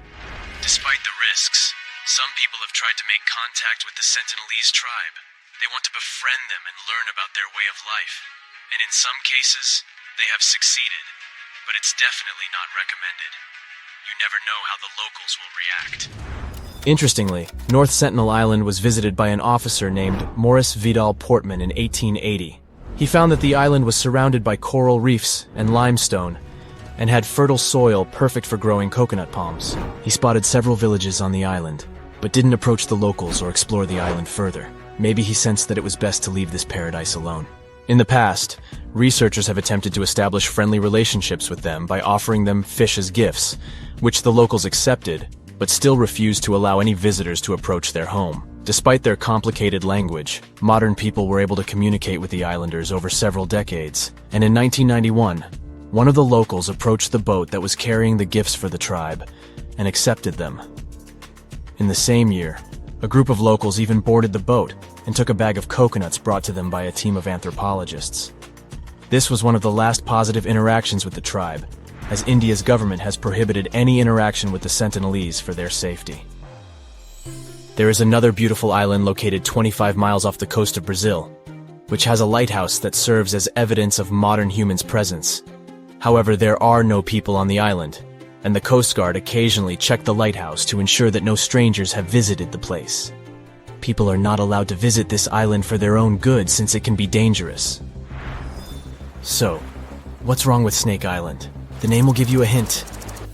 Speaker 6: Despite the risks, some people have tried to make contact with the Sentinelese tribe. They want to befriend them and learn about their way of life. And in some cases, they have succeeded, but it's definitely not recommended. You never know how the locals will react. Interestingly, North Sentinel Island was visited by an officer named Maurice Vidal Portman in 1880. He found that the island was surrounded by coral reefs and limestone, and had fertile soil perfect for growing coconut palms. He spotted several villages on the island, but didn't approach the locals or explore the island further. Maybe he sensed that it was best to leave this paradise alone. In the past, researchers have attempted to establish friendly relationships with them by offering them fish as gifts, which the locals accepted, but still refused to allow any visitors to approach their home. Despite their complicated language, modern people were able to communicate with the islanders over several decades, and in 1991, one of the locals approached the boat that was carrying the gifts for the tribe and accepted them. In the same year, a group of locals even boarded the boat and took a bag of coconuts brought to them by a team of anthropologists. This was one of the last positive interactions with the tribe, as India's government has prohibited any interaction with the Sentinelese for their safety. There is another beautiful island located 25 miles off the coast of Brazil, which has a lighthouse that serves as evidence of modern humans' presence. However, there are no people on the island, and the Coast Guard occasionally check the lighthouse to ensure that no strangers have visited the place. People are not allowed to visit this island for their own good since it can be dangerous. So, what's wrong with Snake Island? The name will give you a hint.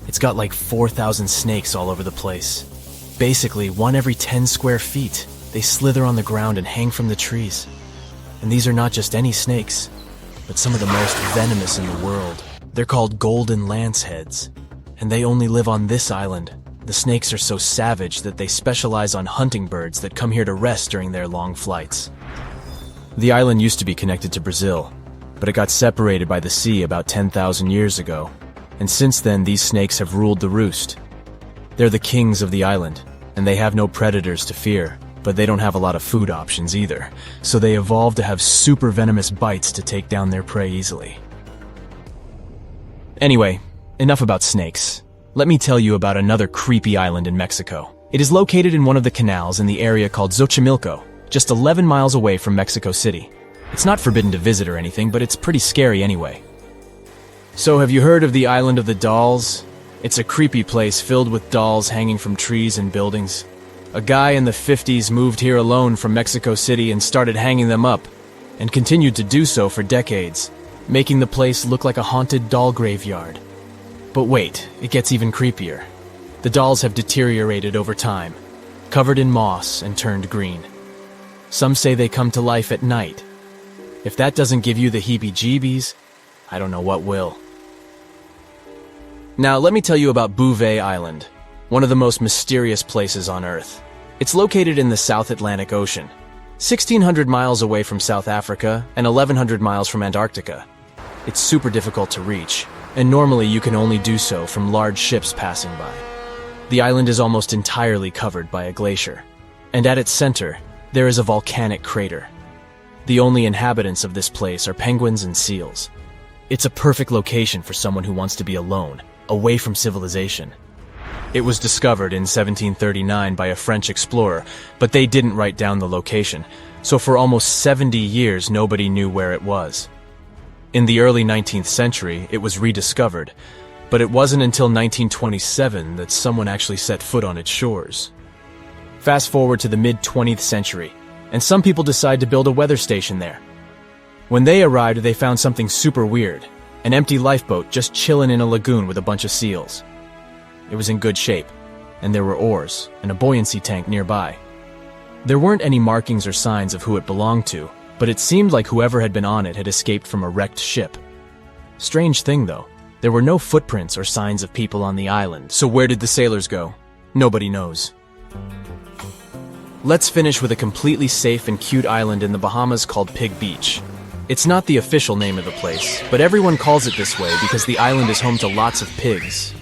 Speaker 6: It's got like 4,000 snakes all over the place. Basically, 1 every 10 square feet. They slither on the ground and hang from the trees. And these are not just any snakes, but some of the most venomous in the world. They're called golden lanceheads, and they only live on this island. The snakes are so savage that they specialize on hunting birds that come here to rest during their long flights. The island used to be connected to Brazil, but it got separated by the sea about 10,000 years ago, and since then these snakes have ruled the roost. They're the kings of the island, and they have no predators to fear, but they don't have a lot of food options either, so they evolved to have super venomous bites to take down their prey easily. Anyway, enough about snakes. Let me tell you about another creepy island in Mexico. It is located in one of the canals in the area called Xochimilco, just 11 miles away from Mexico City. It's not forbidden to visit or anything, but it's pretty scary anyway. So have you heard of the Island of the Dolls? It's a creepy place filled with dolls hanging from trees and buildings. A guy in the 50s moved here alone from Mexico City and started hanging them up, and continued to do so for decades, making the place look like a haunted doll graveyard. But wait, it gets even creepier. The dolls have deteriorated over time, covered in moss and turned green. Some say they come to life at night. If that doesn't give you the heebie-jeebies, I don't know what will. Now let me tell you about Bouvet Island, one of the most mysterious places on Earth. It's located in the South Atlantic Ocean, 1,600 miles away from South Africa and 1,100 miles from Antarctica. It's super difficult to reach, and normally you can only do so from large ships passing by. The island is almost entirely covered by a glacier, and at its center, there is a volcanic crater. The only inhabitants of this place are penguins and seals. It's a perfect location for someone who wants to be alone, away from civilization. It was discovered in 1739 by a French explorer, but they didn't write down the location, so for almost 70 years nobody knew where it was. In the early 19th century, it was rediscovered, but it wasn't until 1927 that someone actually set foot on its shores. Fast forward to the mid-20th century, and some people decide to build a weather station there. When they arrived, they found something super weird, an empty lifeboat just chilling in a lagoon with a bunch of seals. It was in good shape, and there were oars and a buoyancy tank nearby. There weren't any markings or signs of who it belonged to, but it seemed like whoever had been on it had escaped from a wrecked ship. Strange thing though, there were no footprints or signs of people on the island, so where did the sailors go? Nobody knows. Let's finish with a completely safe and cute island in the Bahamas called Pig Beach. It's not the official name of the place, but everyone calls it this way because the island is home to lots of pigs.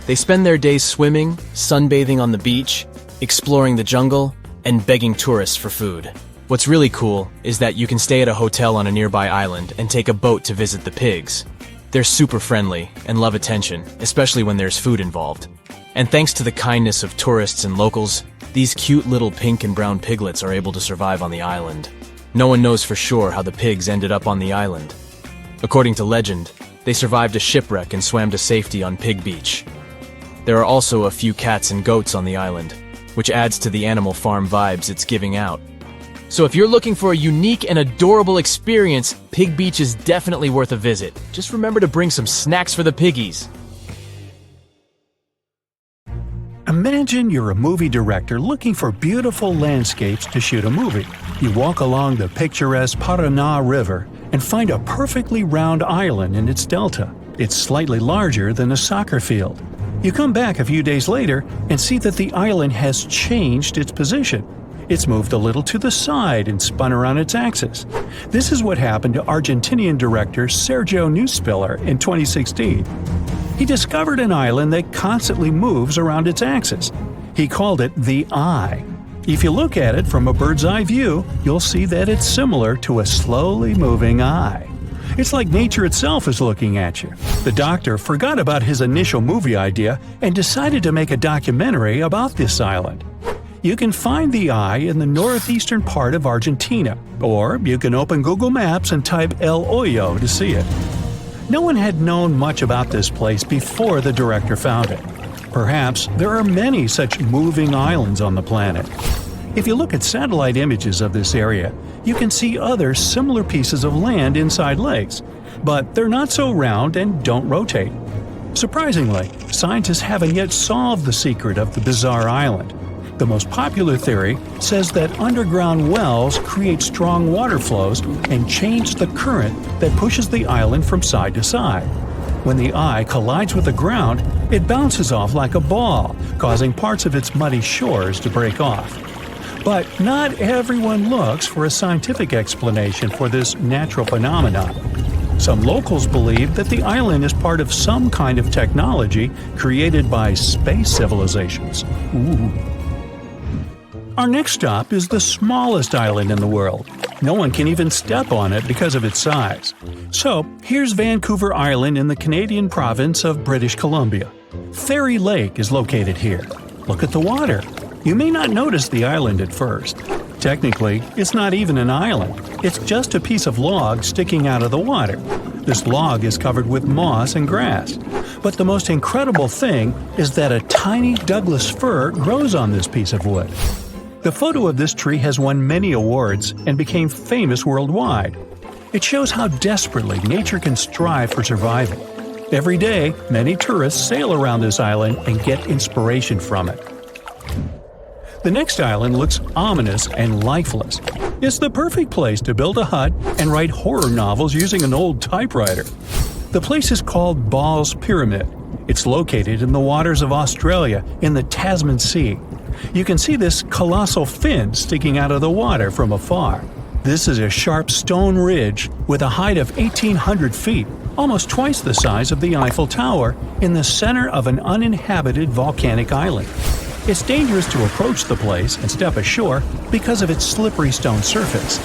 Speaker 6: They spend their days swimming, sunbathing on the beach, exploring the jungle, and begging tourists for food. What's really cool is that you can stay at a hotel on a nearby island and take a boat to visit the pigs. They're super friendly and love attention, especially when there's food involved. And thanks to the kindness of tourists and locals, these cute little pink and brown piglets are able to survive on the island. No one knows for sure how the pigs ended up on the island. According to legend, they survived a shipwreck and swam to safety on Pig Beach. There are also a few cats and goats on the island, which adds to the animal farm vibes it's giving out. So if you're looking for a unique and adorable experience, Pig Beach is definitely worth a visit. Just remember to bring some snacks for the piggies.
Speaker 5: Imagine you're a movie director looking for beautiful landscapes to shoot a movie. You walk along the picturesque Paraná River and find a perfectly round island in its delta. It's slightly larger than a soccer field. You come back a few days later and see that the island has changed its position. It's moved a little to the side and spun around its axis. This is what happened to Argentinian director Sergio Neuspiller in 2016. He discovered an island that constantly moves around its axis. He called it the Eye. If you look at it from a bird's eye view, you'll see that it's similar to a slowly moving eye. It's like nature itself is looking at you. The doctor forgot about his initial movie idea and decided to make a documentary about this island. You can find the Eye in the northeastern part of Argentina, or you can open Google Maps and type El Hoyo to see it. No one had known much about this place before the director found it. Perhaps there are many such moving islands on the planet. If you look at satellite images of this area, you can see other similar pieces of land inside lakes, but they're not so round and don't rotate. Surprisingly, scientists haven't yet solved the secret of the bizarre island. The most popular theory says that underground wells create strong water flows and change the current that pushes the island from side to side. When the Eye collides with the ground, it bounces off like a ball, causing parts of its muddy shores to break off. But not everyone looks for a scientific explanation for this natural phenomenon. Some locals believe that the island is part of some kind of technology created by space civilizations. Ooh. Our next stop is the smallest island in the world. No one can even step on it because of its size. So, here's Vancouver Island in the Canadian province of British Columbia. Fairy Lake is located here. Look at the water. You may not notice the island at first. Technically, it's not even an island. It's just a piece of log sticking out of the water. This log is covered with moss and grass. But the most incredible thing is that a tiny Douglas fir grows on this piece of wood. The photo of this tree has won many awards and became famous worldwide. It shows how desperately nature can strive for survival. Every day, many tourists sail around this island and get inspiration from it. The next island looks ominous and lifeless. It's the perfect place to build a hut and write horror novels using an old typewriter. The place is called Ball's Pyramid. It's located in the waters of Australia in the Tasman Sea. You can see this colossal fin sticking out of the water from afar. This is a sharp stone ridge with a height of 1,800 feet, almost twice the size of the Eiffel Tower, in the center of an uninhabited volcanic island. It's dangerous to approach the place and step ashore because of its slippery stone surface.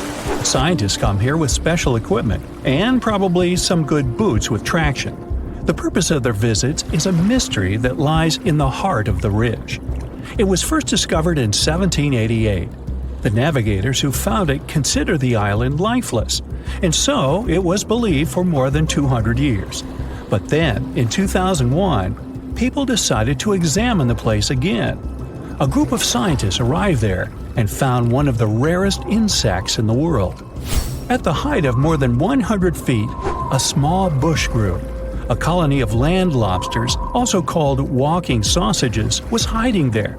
Speaker 5: Scientists come here with special equipment and probably some good boots with traction. The purpose of their visits is a mystery that lies in the heart of the ridge. It was first discovered in 1788. The navigators who found it considered the island lifeless, and so it was believed for more than 200 years. But then, in 2001, people decided to examine the place again. A group of scientists arrived there and found one of the rarest insects in the world. At the height of more than 100 feet, a small bush grew. A colony of land lobsters, also called walking sausages, was hiding there.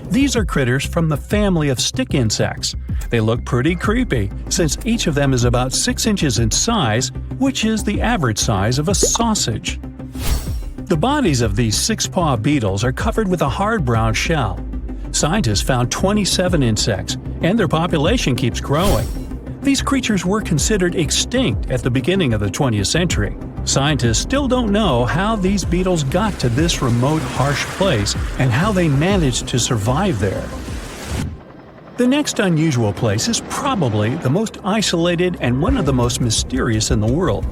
Speaker 5: These are critters from the family of stick insects. They look pretty creepy, since each of them is about 6 inches in size, which is the average size of a sausage. The bodies of these six-paw beetles are covered with a hard brown shell. Scientists found 27 insects, and their population keeps growing. These creatures were considered extinct at the beginning of the 20th century. Scientists still don't know how these beetles got to this remote, harsh place and how they managed to survive there. The next unusual place is probably the most isolated and one of the most mysterious in the world.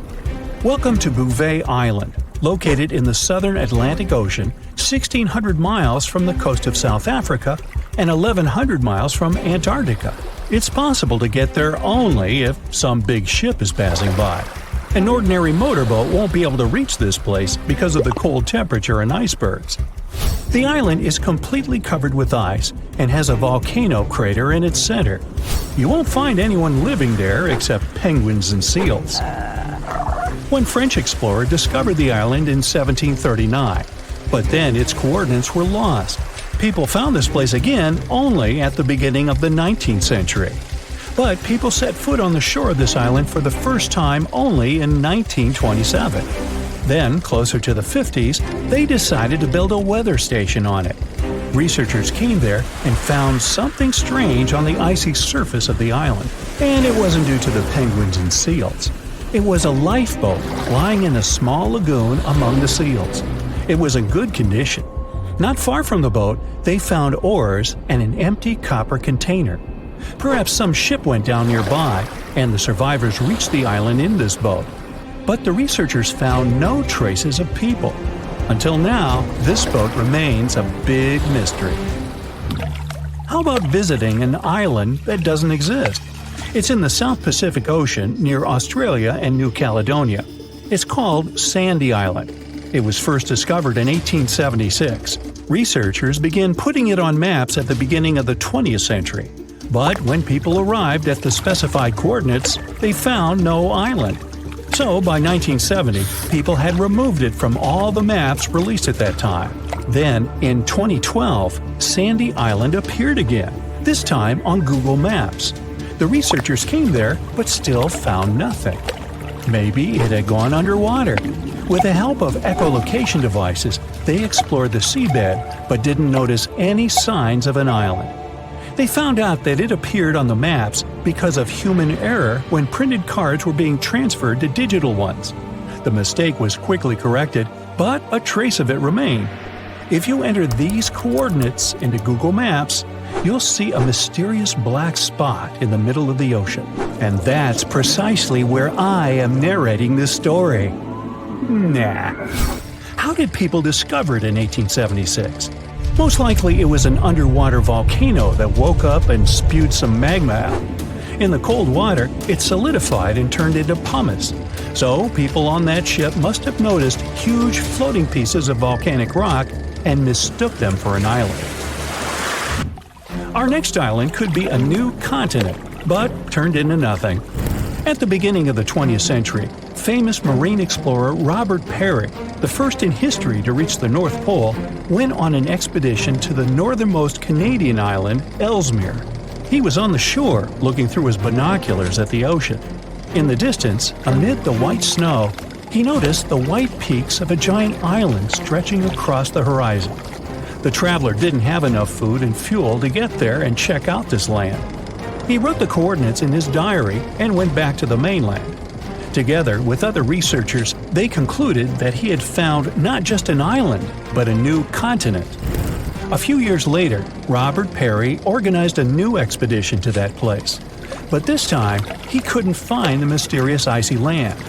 Speaker 5: Welcome to Bouvet Island, located in the southern Atlantic Ocean, 1,600 miles from the coast of South Africa and 1,100 miles from Antarctica. It's possible to get there only if some big ship is passing by. An ordinary motorboat won't be able to reach this place because of the cold temperature and icebergs. The island is completely covered with ice and has a volcano crater in its center. You won't find anyone living there except penguins and seals. One French explorer discovered the island in 1739, but then its coordinates were lost. People found this place again only at the beginning of the 19th century. But people set foot on the shore of this island for the first time only in 1927. Then, closer to the 50s, they decided to build a weather station on it. Researchers came there and found something strange on the icy surface of the island. And it wasn't due to the penguins and seals. It was a lifeboat lying in a small lagoon among the seals. It was in good condition. Not far from the boat, they found oars and an empty copper container. Perhaps some ship went down nearby, and the survivors reached the island in this boat. But the researchers found no traces of people. Until now, this boat remains a big mystery. How about visiting an island that doesn't exist? It's in the South Pacific Ocean near Australia and New Caledonia. It's called Sandy Island. It was first discovered in 1876. Researchers began putting it on maps at the beginning of the 20th century. But when people arrived at the specified coordinates, they found no island. So, by 1970, people had removed it from all the maps released at that time. Then, in 2012, Sandy Island appeared again, this time on Google Maps. The researchers came there, but still found nothing. Maybe it had gone underwater. With the help of echolocation devices, they explored the seabed, but didn't notice any signs of an island. They found out that it appeared on the maps because of human error when printed cards were being transferred to digital ones. The mistake was quickly corrected, but a trace of it remained. If you enter these coordinates into Google Maps, you'll see a mysterious black spot in the middle of the ocean. And that's precisely where I am narrating this story. Nah. How did people discover it in 1876? Most likely it was an underwater volcano that woke up and spewed some magma out. In the cold water, it solidified and turned into pumice. So people on that ship must have noticed huge floating pieces of volcanic rock and mistook them for an island. Our next island could be a new continent, but turned into nothing. At the beginning of the 20th century, famous marine explorer Robert Peary, the first in history to reach the North Pole, went on an expedition to the northernmost Canadian island, Ellesmere. He was on the shore, looking through his binoculars at the ocean. In the distance, amid the white snow, he noticed the white peaks of a giant island stretching across the horizon. The traveler didn't have enough food and fuel to get there and check out this land. He wrote the coordinates in his diary and went back to the mainland. Together with other researchers, they concluded that he had found not just an island, but a new continent. A few years later, Robert Peary organized a new expedition to that place. But this time, he couldn't find the mysterious icy land.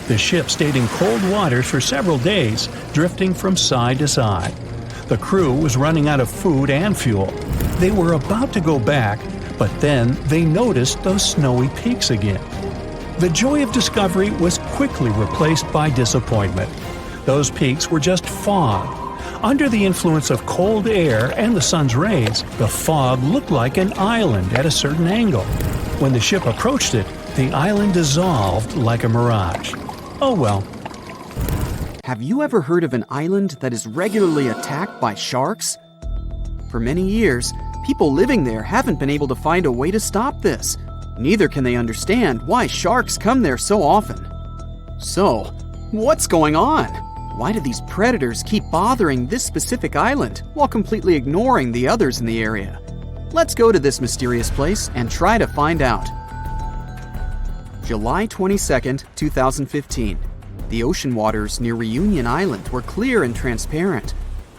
Speaker 5: The ship stayed in cold waters for several days, drifting from side to side. The crew was running out of food and fuel. They were about to go back, but then they noticed those snowy peaks again. The joy of discovery was quickly replaced by disappointment. Those peaks were just fog. Under the influence of cold air and the sun's rays, the fog looked like an island at a certain angle. When the ship approached it, the island dissolved like a mirage. Oh well.
Speaker 1: Have you ever heard of an island that is regularly attacked by sharks? For many years, people living there haven't been able to find a way to stop this. Neither can they understand why sharks come there so often. So, what's going on? Why do these predators keep bothering this specific island while completely ignoring the others in the area? Let's go to this mysterious place and try to find out. July 22nd, 2015. The ocean waters near Reunion Island were clear and transparent.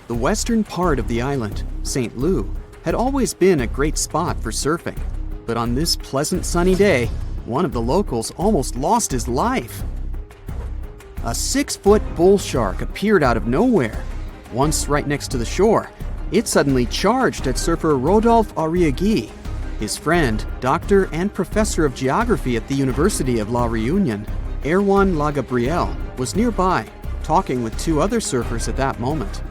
Speaker 1: The western part of the island, St. Lou, had always been a great spot for surfing. But on this pleasant sunny day, one of the locals almost lost his life. A 6-foot bull shark appeared out of nowhere. Once right next to the shore, it suddenly charged at surfer Rodolphe Arriaghi. His friend, doctor and professor of geography at the University of La Réunion, Erwan Lagabriel, was nearby, talking with 2 other surfers at that moment.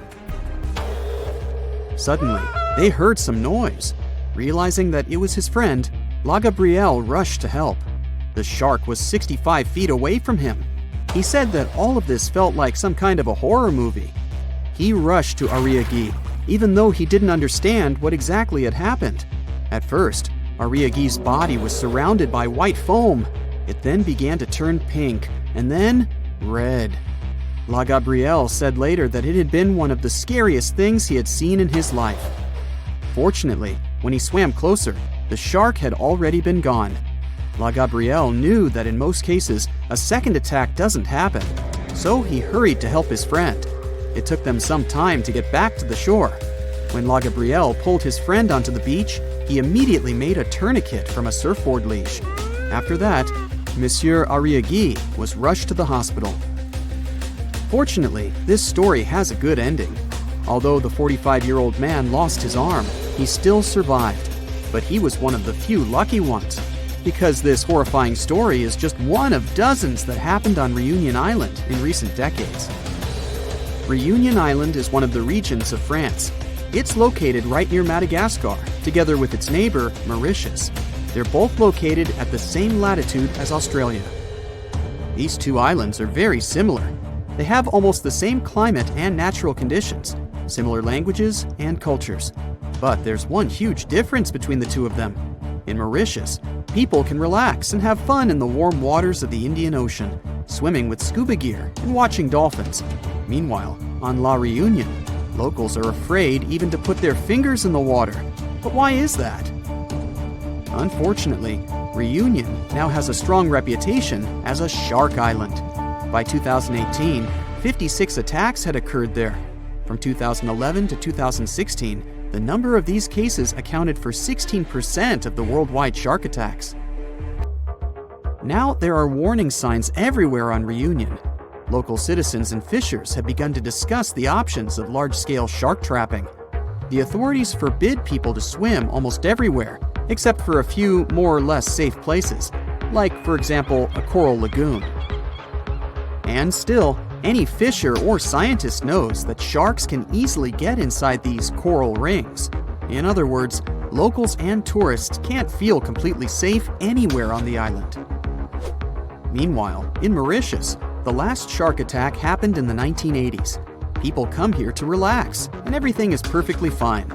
Speaker 1: Suddenly, they heard some noise. Realizing that it was his friend, Lagabriel rushed to help. The shark was 65 feet away from him. He said that all of this felt like some kind of a horror movie. He rushed to Arriaghi, even though he didn't understand what exactly had happened. At first, Arriaghi's body was surrounded by white foam. It then began to turn pink, and then red. Lagabriel said later that it had been one of the scariest things he had seen in his life. Fortunately, when he swam closer, the shark had already been gone. La Gabrielle knew that in most cases, a second attack doesn't happen, so he hurried to help his friend. It took them some time to get back to the shore. When La Gabrielle pulled his friend onto the beach, he immediately made a tourniquet from a surfboard leash. After that, Monsieur Ariagui was rushed to the hospital. Fortunately, this story has a good ending. Although the 45-year-old man lost his arm, he still survived. But he was one of the few lucky ones, because this horrifying story is just one of dozens that happened on Reunion Island in recent decades. Reunion Island is one of the regions of France. It's located right near Madagascar, together with its neighbor, Mauritius. They're both located at the same latitude as Australia. These two islands are very similar. They have almost the same climate and natural conditions, similar languages and cultures. But there's one huge difference between the two of them. In Mauritius, people can relax and have fun in the warm waters of the Indian Ocean, swimming with scuba gear and watching dolphins. Meanwhile, on La Reunion, locals are afraid even to put their fingers in the water. But why is that? Unfortunately, Reunion now has a strong reputation as a shark island. By 2018, 56 attacks had occurred there. From 2011 to 2016, the number of these cases accounted for 16% of the worldwide shark attacks. Now there are warning signs everywhere on Reunion. Local citizens and fishers have begun to discuss the options of large-scale shark trapping. The authorities forbid people to swim almost everywhere, except for a few more or less safe places, like, for example, a coral lagoon. And still, any fisher or scientist knows that sharks can easily get inside these coral rings. In other words, locals and tourists can't feel completely safe anywhere on the island. Meanwhile, in Mauritius, the last shark attack happened in the 1980s. People come here to relax, and everything is perfectly fine.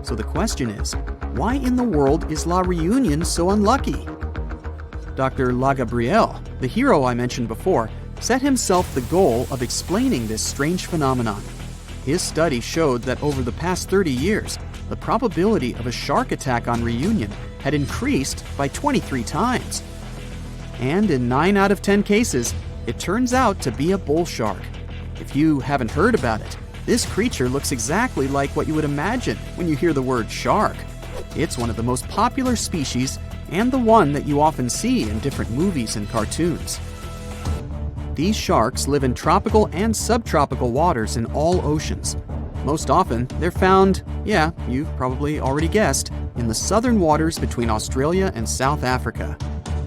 Speaker 1: So the question is, why in the world is La Reunion so unlucky? Dr. La Gabrielle, the hero I mentioned before, set himself the goal of explaining this strange phenomenon. His study showed that over the past 30 years, the probability of a shark attack on Reunion had increased by 23 times. And in 9 out of 10 cases, it turns out to be a bull shark. If you haven't heard about it, this creature looks exactly like what you would imagine when you hear the word shark. It's one of the most popular species and the one that you often see in different movies and cartoons. These sharks live in tropical and subtropical waters in all oceans. Most often, they're found, yeah, you've probably already guessed, in the southern waters between Australia and South Africa.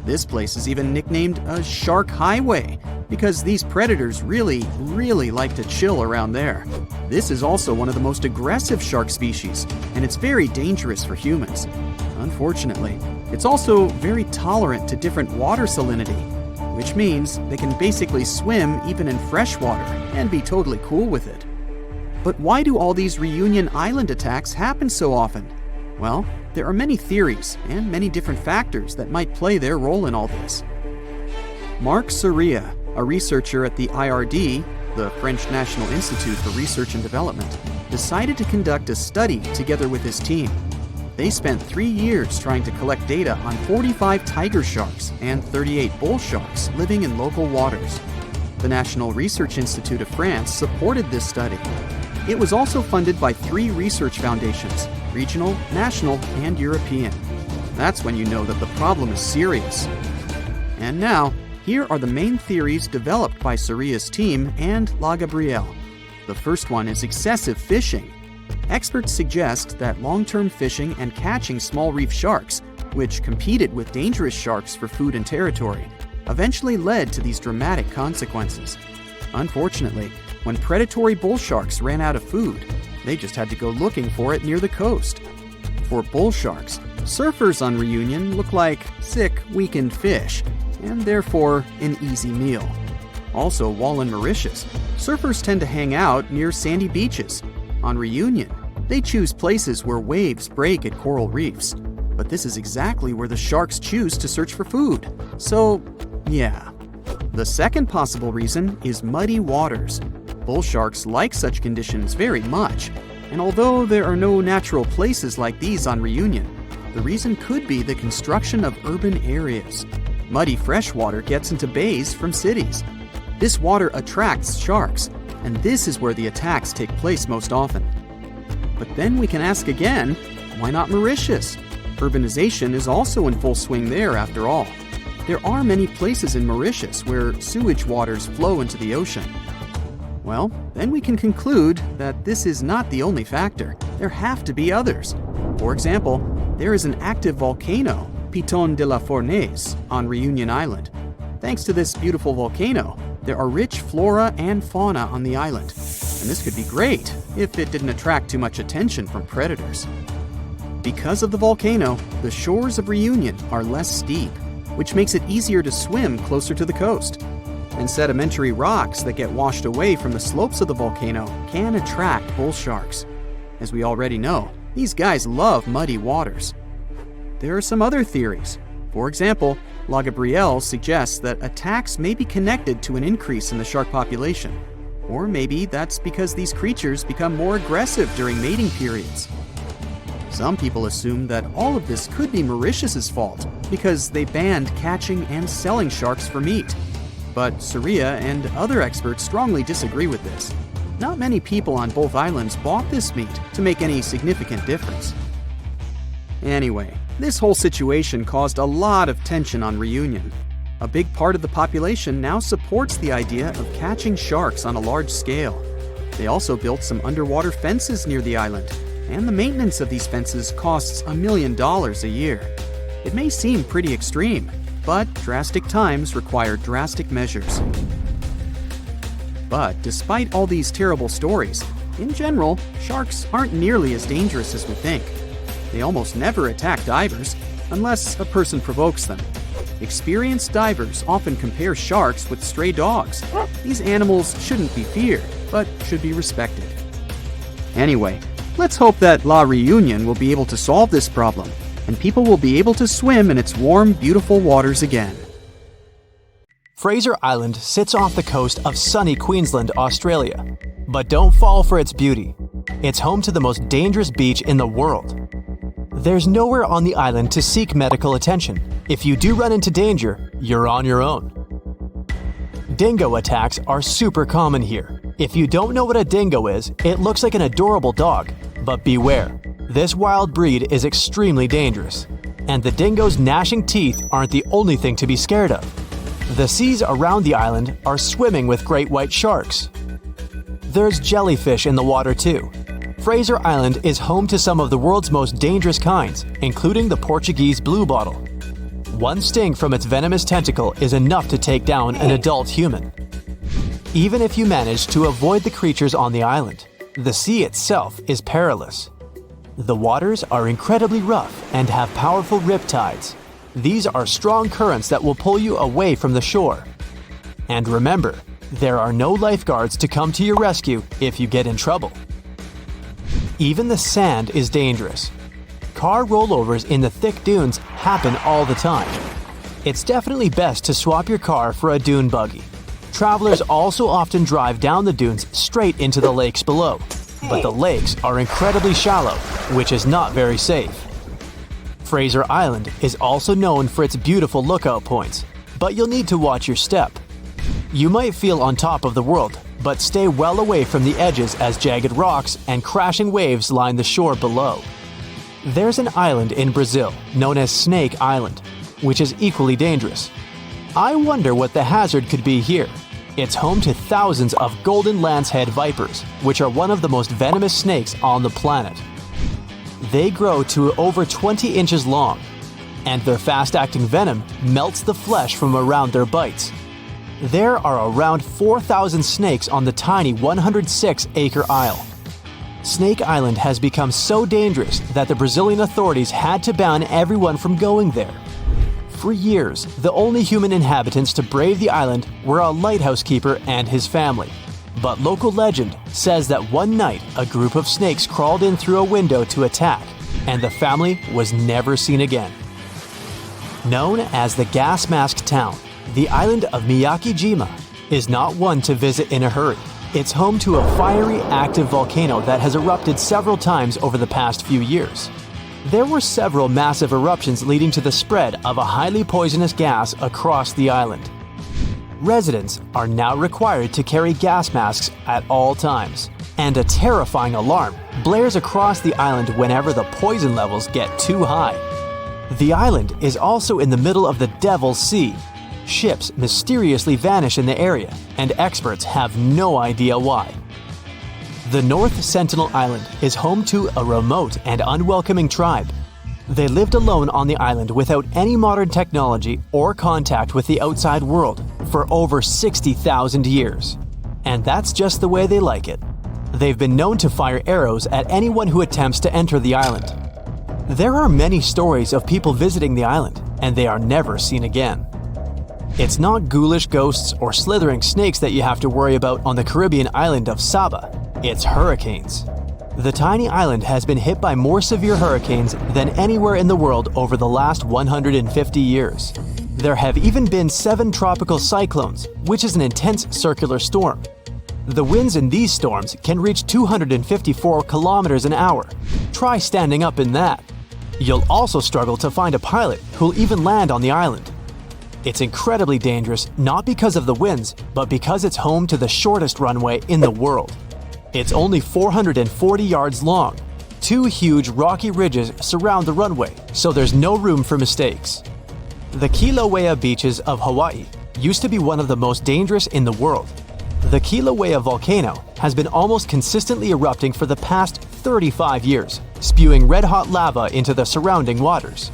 Speaker 1: This place is even nicknamed a shark highway because these predators really like to chill around there. This is also one of the most aggressive shark species, and it's very dangerous for humans. Unfortunately, it's also very tolerant to different water salinity, which means they can basically swim even in fresh water and be totally cool with it. But why do all these Reunion Island attacks happen so often? Well, there are many theories and many different factors that might play their role in all this. Marc Soria, a researcher at the IRD, the French National Institute for Research and Development, decided to conduct a study together with his team. They spent 3 years trying to collect data on 45 tiger sharks and 38 bull sharks living in local waters. The National Research Institute of France supported this study. It was also funded by 3 research foundations: regional, national, and European. That's when you know that the problem is serious. And now, here are the main theories developed by Soria's team and La Gabrielle. The first one is excessive fishing. Experts suggest that long-term fishing and catching small reef sharks, which competed with dangerous sharks for food and territory, eventually led to these dramatic consequences. Unfortunately, when predatory bull sharks ran out of food, they just had to go looking for it near the coast. For bull sharks, surfers on Reunion look like sick, weakened fish, and therefore an easy meal. Also, while in Mauritius, surfers tend to hang out near sandy beaches. On Reunion, they choose places where waves break at coral reefs. But this is exactly where the sharks choose to search for food. So, yeah. The second possible reason is muddy waters. Bull sharks like such conditions very much, And although there are no natural places like these on Reunion, the reason could be the construction of urban areas. Muddy freshwater gets into bays from cities. This water attracts sharks, and this is where the attacks take place most often. But then we can ask again, why not Mauritius? Urbanization is also in full swing there after all. There are many places in Mauritius where sewage waters flow into the ocean. Well, then we can conclude that this is not the only factor. There have to be others. For example, there is an active volcano, Piton de la Fournaise, on Reunion Island. Thanks to this beautiful volcano, there are rich flora and fauna on the island. And this could be great if it didn't attract too much attention from predators. Because of the volcano, the shores of Reunion are less steep, which makes it easier to swim closer to the coast. And sedimentary rocks that get washed away from the slopes of the volcano can attract bull sharks. As we already know, these guys love muddy waters. There are some other theories. For example, La Gabrielle suggests that attacks may be connected to an increase in the shark population. Or maybe that's because these creatures become more aggressive during mating periods. Some people assume that all of this could be Mauritius's fault because they banned catching and selling sharks for meat. But Saria and other experts strongly disagree with this. Not many people on both islands bought this meat to make any significant difference. Anyway, this whole situation caused a lot of tension on Reunion. A big part of the population now supports the idea of catching sharks on a large scale. They also built some underwater fences near the island, and the maintenance of these fences costs $1 million a year. It may seem pretty extreme, but drastic times require drastic measures. But despite all these terrible stories, in general, sharks aren't nearly as dangerous as we think. They almost never attack divers, unless a person provokes them. Experienced divers often compare sharks with stray dogs. These animals shouldn't be feared, but should be respected. Anyway, let's hope that La Reunion will be able to solve this problem, and people will be able to swim in its warm, beautiful waters again.
Speaker 2: Fraser Island sits off the coast of sunny Queensland, Australia. But don't fall for its beauty. It's home to the most dangerous beach in the world. There's nowhere on the island to seek medical attention. If you do run into danger, you're on your own. Dingo attacks are super common here. If you don't know what a dingo is, it looks like an adorable dog. But beware, this wild breed is extremely dangerous. And the dingo's gnashing teeth aren't the only thing to be scared of. The seas around the island are swimming with great white sharks. There's jellyfish in the water too. Fraser Island is home to some of the world's most dangerous kinds, including the Portuguese bluebottle. One sting from its venomous tentacle is enough to take down an adult human. Even if you manage to avoid the creatures on the island, the sea itself is perilous. The waters are incredibly rough and have powerful riptides. These are strong currents that will pull you away from the shore. And remember, there are no lifeguards to come to your rescue if you get in trouble. Even the sand is dangerous. Car rollovers in the thick dunes happen all the time. It's definitely best to swap your car for a dune buggy. Travelers also often drive down the dunes straight into the lakes below. But the lakes are incredibly shallow, which is not very safe. Fraser Island is also known for its beautiful lookout points, but you'll need to watch your step. You might feel on top of the world, but stay well away from the edges as jagged rocks and crashing waves line the shore below. There's an island in Brazil known as Snake Island, which is equally dangerous. I wonder what the hazard could be here. It's home to thousands of golden lancehead vipers, which are one of the most venomous snakes on the planet. They grow to over 20 inches long, and their fast-acting venom melts the flesh from around their bites. There are around 4,000 snakes on the tiny 106-acre isle. Snake Island has become so dangerous that the Brazilian authorities had to ban everyone from going there. For years, the only human inhabitants to brave the island were a lighthouse keeper and his family. But local legend says that one night a group of snakes crawled in through a window to attack, and the family was never seen again. Known as the gas mask town, the island of Miyakijima is not one to visit in a hurry. It's home to a fiery, active volcano that has erupted several times over the past few years. There were several massive eruptions leading to the spread of a highly poisonous gas across the island. Residents are now required to carry gas masks at all times, and a terrifying alarm blares across the island whenever the poison levels get too high. The island is also in the middle of the Devil's Sea. Ships mysteriously vanish in the area, and experts have no idea why. The North Sentinel Island is home to a remote and unwelcoming tribe. They lived alone on the island without any modern technology or contact with the outside world for over 60,000 years. And that's just the way they like it. They've been known to fire arrows at anyone who attempts to enter the island. There are many stories of people visiting the island, and they are never seen again. It's not ghoulish ghosts or slithering snakes that you have to worry about on the Caribbean island of Saba. It's hurricanes. The tiny island has been hit by more severe hurricanes than anywhere in the world over the last 150 years. There have even been 7 tropical cyclones, which is an intense circular storm. The winds in these storms can reach 254 kilometers an hour. Try standing up in that. You'll also struggle to find a pilot who'll even land on the island. It's incredibly dangerous not because of the winds, but because it's home to the shortest runway in the world. It's only 440 yards long. 2 huge rocky ridges surround the runway, so there's no room for mistakes. The Kilauea beaches of Hawaii used to be one of the most dangerous in the world. The Kilauea volcano has been almost consistently erupting for the past 35 years, spewing red-hot lava into the surrounding waters.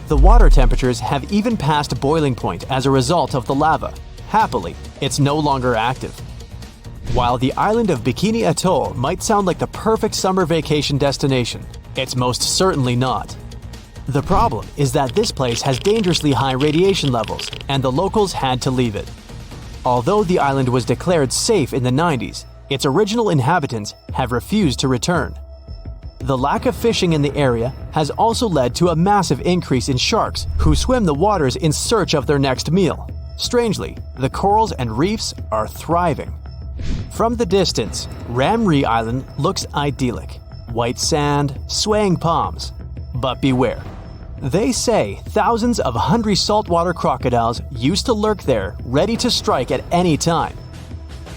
Speaker 2: The water temperatures have even passed boiling point as a result of the lava. Happily, it's no longer active. While the island of Bikini Atoll might sound like the perfect summer vacation destination, it's most certainly not. The problem is that this place has dangerously high radiation levels, and the locals had to leave it. Although the island was declared safe in the 90s, its original inhabitants have refused to return. The lack of fishing in the area has also led to a massive increase in sharks who swim the waters in search of their next meal. Strangely, the corals and reefs are thriving. From the distance, Ramree Island looks idyllic. White sand, swaying palms. But beware. They say thousands of hungry saltwater crocodiles used to lurk there, ready to strike at any time.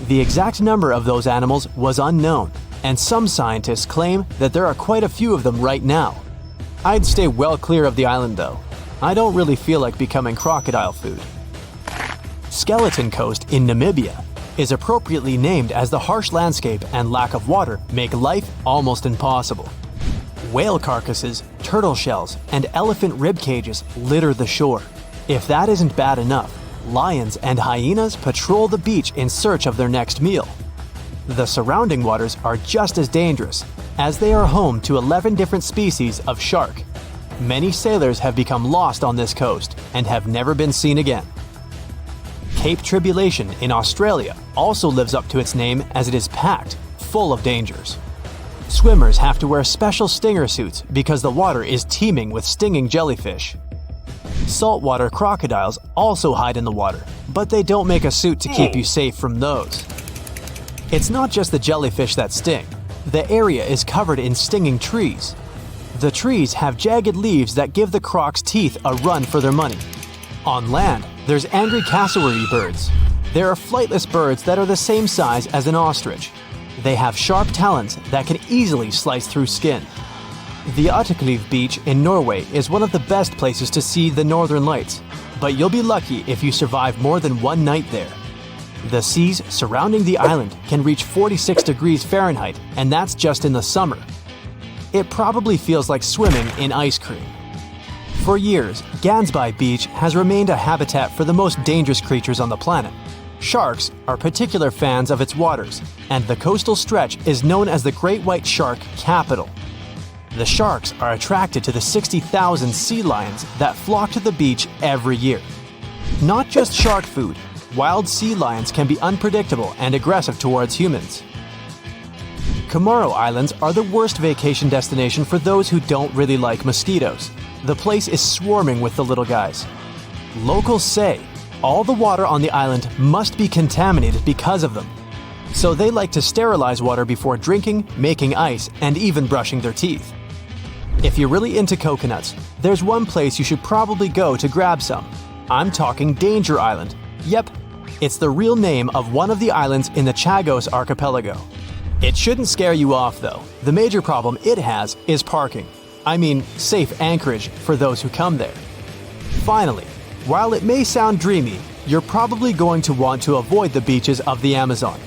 Speaker 2: The exact number of those animals was unknown, and some scientists claim that there are quite a few of them right now. I'd stay well clear of the island though. I don't really feel like becoming crocodile food. Skeleton Coast in Namibia is appropriately named as the harsh landscape and lack of water make life almost impossible. Whale carcasses, turtle shells, and elephant rib cages litter the shore. If that isn't bad enough, lions and hyenas patrol the beach in search of their next meal. The surrounding waters are just as dangerous, as they are home to 11 different species of shark. Many sailors have become lost on this coast and have never been seen again. Cape Tribulation in Australia also lives up to its name as it is packed, full of dangers. Swimmers have to wear special stinger suits because the water is teeming with stinging jellyfish. Saltwater crocodiles also hide in the water, but they don't make a suit to keep you safe from those. It's not just the jellyfish that sting. The area is covered in stinging trees. The trees have jagged leaves that give the crocs' teeth a run for their money. On land, there's angry cassowary birds. There are flightless birds that are the same size as an ostrich. They have sharp talons that can easily slice through skin. The Otterkliv beach in Norway is one of the best places to see the northern lights, but you'll be lucky if you survive more than one night there. The seas surrounding the island can reach 46 degrees Fahrenheit, and that's just in the summer. It probably feels like swimming in ice cream. For years, Gansby Beach has remained a habitat for the most dangerous creatures on the planet. Sharks are particular fans of its waters, and the coastal stretch is known as the Great White Shark Capital. The sharks are attracted to the 60,000 sea lions that flock to the beach every year. Not just shark food, wild sea lions can be unpredictable and aggressive towards humans. Comoro Islands are the worst vacation destination for those who don't really like mosquitoes. The place is swarming with the little guys. Locals say all the water on the island must be contaminated because of them. so they like to sterilize water before drinking, making ice, and even brushing their teeth. If you're really into coconuts, there's one place you should probably go to grab some. I'm talking Danger Island. Yep, it's the real name of one of the islands in the Chagos archipelago. It shouldn't scare you off though. The major problem it has is parking. I mean, safe anchorage for those who come there. Finally, while it may sound dreamy, you're probably going to want to avoid the beaches of the Amazon.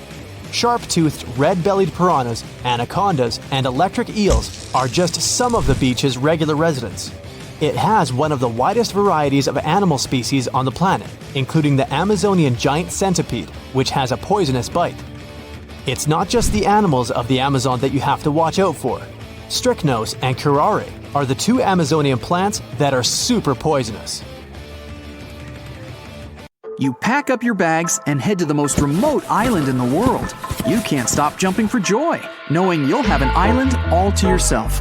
Speaker 2: Sharp-toothed red-bellied piranhas, anacondas, and electric eels are just some of the beach's regular residents. It has one of the widest varieties of animal species on the planet, including the Amazonian giant centipede, which has a poisonous bite. It's not just the animals of the Amazon that you have to watch out for. Strychnos and curare are the two Amazonian plants that are super poisonous.
Speaker 1: You pack up your bags and head to the most remote island in the world. You can't stop jumping for joy, knowing you'll have an island all to yourself.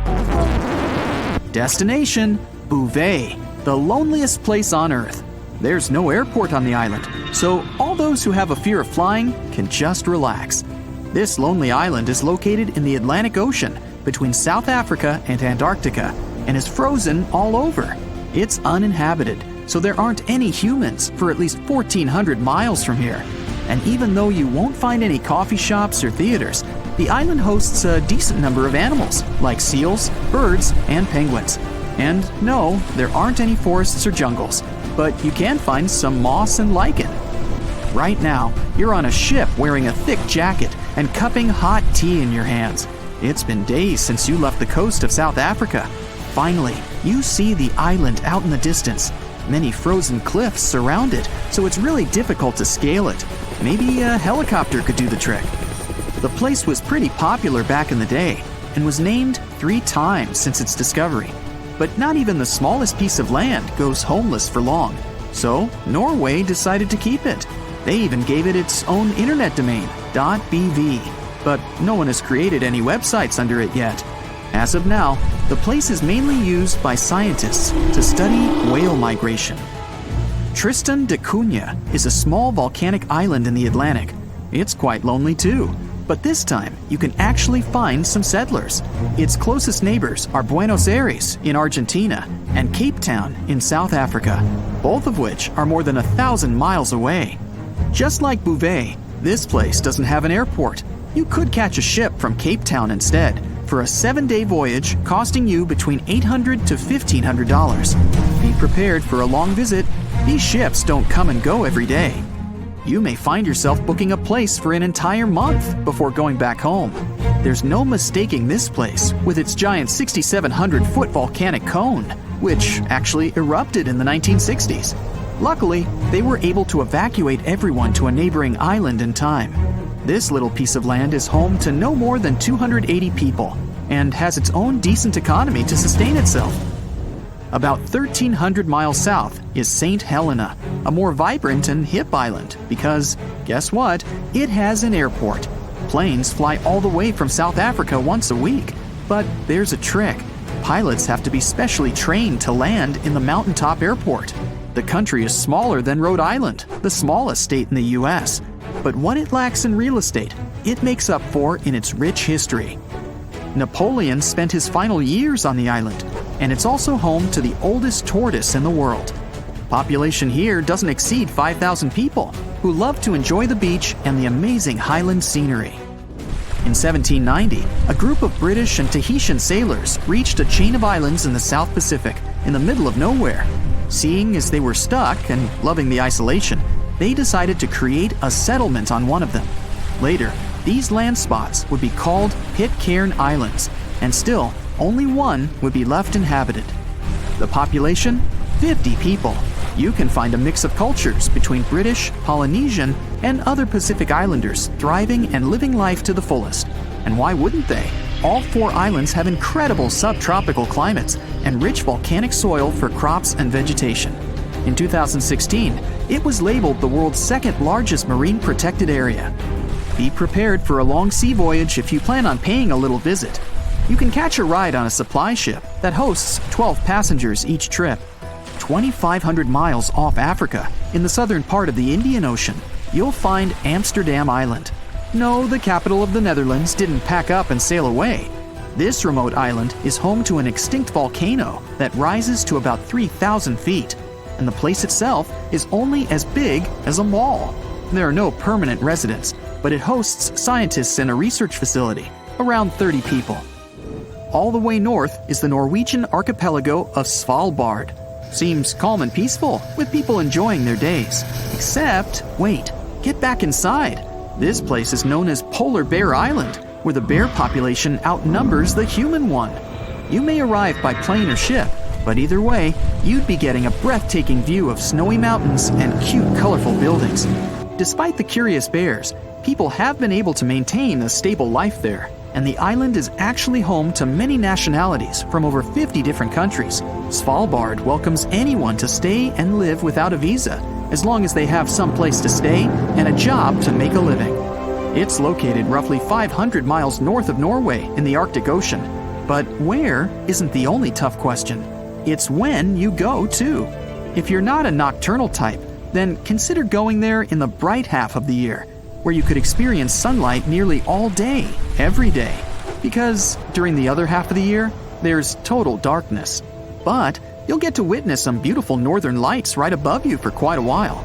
Speaker 1: Destination: Bouvet, the loneliest place on Earth. There's no airport on the island, so all those who have a fear of flying can just relax. This lonely island is located in the Atlantic Ocean between South Africa and Antarctica and is frozen all over. It's uninhabited, so there aren't any humans for at least 1,400 miles from here. And even though you won't find any coffee shops or theaters, the island hosts a decent number of animals, like seals, birds, and penguins. And no, there aren't any forests or jungles, but you can find some moss and lichen. Right now, you're on a ship wearing a thick jacket and cupping hot tea in your hands. It's been days since you left the coast of South Africa. Finally, you see the island out in the distance. Many frozen cliffs surround it, so it's really difficult to scale it. Maybe a helicopter could do the trick. The place was pretty popular back in the day and was named 3 times since its discovery. But not even the smallest piece of land goes homeless for long. So Norway decided to keep it. They even gave it its own internet domain, .bv. But no one has created any websites under it yet. As of now, the place is mainly used by scientists to study whale migration. Tristan da Cunha is a small volcanic island in the Atlantic. It's quite lonely too, but this time you can actually find some settlers. Its closest neighbors are Buenos Aires in Argentina and Cape Town in South Africa, both of which are more than 1,000 miles away. Just like Bouvet, this place doesn't have an airport. You could catch a ship from Cape Town instead, for a 7-day voyage costing you between $800 to $1,500. Be prepared for a long visit. These ships don't come and go every day. You may find yourself booking a place for an entire month before going back home. There's no mistaking this place with its giant 6,700-foot volcanic cone, which actually erupted in the 1960s. Luckily, they were able to evacuate everyone to a neighboring island in time. This little piece of land is home to no more than 280 people and has its own decent economy to sustain itself. About 1,300 miles south is St. Helena, a more vibrant and hip island because, guess what? It has an airport. Planes fly all the way from South Africa once a week. But there's a trick. Pilots have to be specially trained to land in the mountaintop airport. The country is smaller than Rhode Island, the smallest state in the U.S., but what it lacks in real estate, it makes up for in its rich history. Napoleon spent his final years on the island, and it's also home to the oldest tortoise in the world. Population here doesn't exceed 5,000 people, who love to enjoy the beach and the amazing highland scenery. In 1790, a group of British and Tahitian sailors reached a chain of islands in the South Pacific, in the middle of nowhere. Seeing as they were stuck and loving the isolation, they decided to create a settlement on one of them. Later, these land spots would be called Pitcairn Islands, and still, only one would be left inhabited. The population? 50 people. You can find a mix of cultures between British, Polynesian, and other Pacific Islanders thriving and living life to the fullest. And why wouldn't they? All 4 islands have incredible subtropical climates and rich volcanic soil for crops and vegetation. In 2016, it was labeled the world's 2nd largest marine protected area. Be prepared for a long sea voyage if you plan on paying a little visit. You can catch a ride on a supply ship that hosts 12 passengers each trip. 2,500 miles off Africa, in the southern part of the Indian Ocean, you'll find Amsterdam Island. No, the capital of the Netherlands didn't pack up and sail away. This remote island is home to an extinct volcano that rises to about 3,000 feet, and the place itself is only as big as a mall. There are no permanent residents, but it hosts scientists and a research facility, around 30 people. All the way north is the Norwegian archipelago of Svalbard. Seems calm and peaceful, with people enjoying their days. Except, wait, get back inside. This place is known as Polar Bear Island, where the bear population outnumbers the human one. You may arrive by plane or ship, but either way, you'd be getting a breathtaking view of snowy mountains and cute, colorful buildings. Despite the curious bears, people have been able to maintain a stable life there, and the island is actually home to many nationalities from over 50 different countries. Svalbard welcomes anyone to stay and live without a visa, as long as they have some place to stay and a job to make a living. It's located roughly 500 miles north of Norway in the Arctic Ocean. But where isn't the only tough question. It's when you go, too. If you're not a nocturnal type, then consider going there in the bright half of the year, where you could experience sunlight nearly all day, every day. Because during the other half of the year, there's total darkness. But you'll get to witness some beautiful northern lights right above you for quite a while.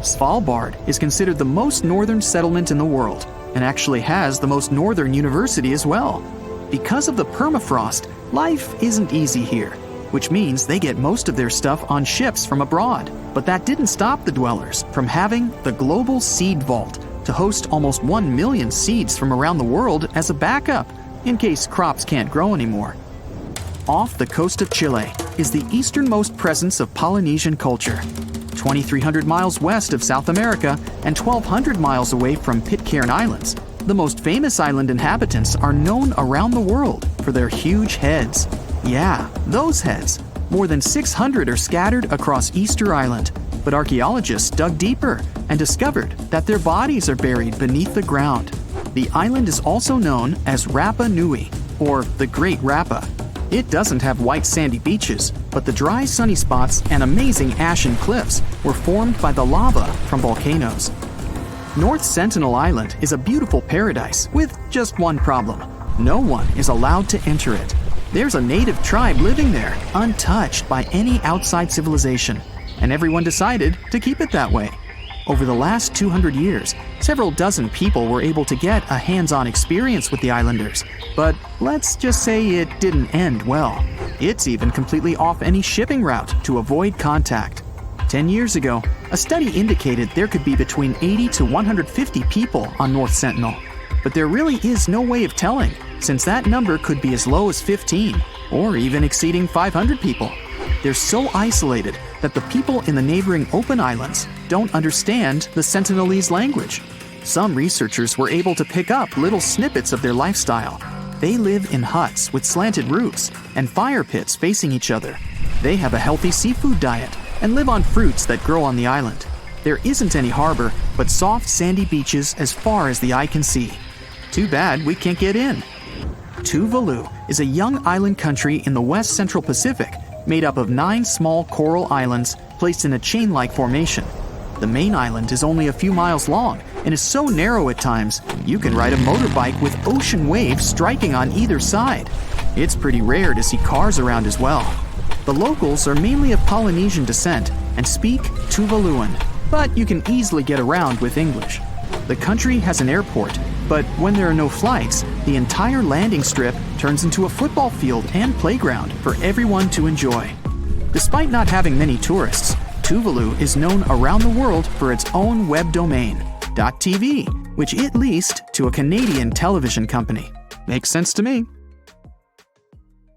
Speaker 1: Svalbard is considered the most northern settlement in the world, and actually has the most northern university as well. Because of the permafrost, life isn't easy here, which means they get most of their stuff on ships from abroad. But that didn't stop the dwellers from having the global seed vault to host almost 1 million seeds from around the world as a backup, in case crops can't grow anymore. Off the coast of Chile is the easternmost presence of Polynesian culture. 2,300 miles west of South America and 1,200 miles away from Pitcairn Islands, the most famous island inhabitants are known around the world for their huge heads. Yeah, those heads. More than 600 are scattered across Easter Island, but archaeologists dug deeper and discovered that their bodies are buried beneath the ground. The island is also known as Rapa Nui, or the Great Rapa. It doesn't have white sandy beaches, but the dry sunny spots and amazing ashen cliffs were formed by the lava from volcanoes. North Sentinel Island is a beautiful paradise with just one problem. No one is allowed to enter it. There's a native tribe living there, untouched by any outside civilization, and everyone decided to keep it that way. Over the last 200 years, several dozen people were able to get a hands-on experience with the islanders, but let's just say it didn't end well. It's even completely off any shipping route to avoid contact. 10 years ago, a study indicated there could be between 80 to 150 people on North Sentinel, but there really is no way of telling, since that number could be as low as 15, or even exceeding 500 people. They're so isolated that the people in the neighboring open islands don't understand the Sentinelese language. Some researchers were able to pick up little snippets of their lifestyle. They live in huts with slanted roofs and fire pits facing each other. They have a healthy seafood diet and live on fruits that grow on the island. There isn't any harbor, but soft sandy beaches as far as the eye can see. Too bad we can't get in. Tuvalu is a young island country in the west central Pacific, made up of 9 small coral islands placed in a chain-like formation. The main island is only a few miles long and is so narrow at times, you can ride a motorbike with ocean waves striking on either side. It's pretty rare to see cars around as well. The locals are mainly of Polynesian descent and speak Tuvaluan, but you can easily get around with English. The country has an airport, but when there are no flights, the entire landing strip turns into a football field and playground for everyone to enjoy. Despite not having many tourists, Tuvalu is known around the world for its own web domain, .tv, which it leased to a Canadian television company. Makes sense to me.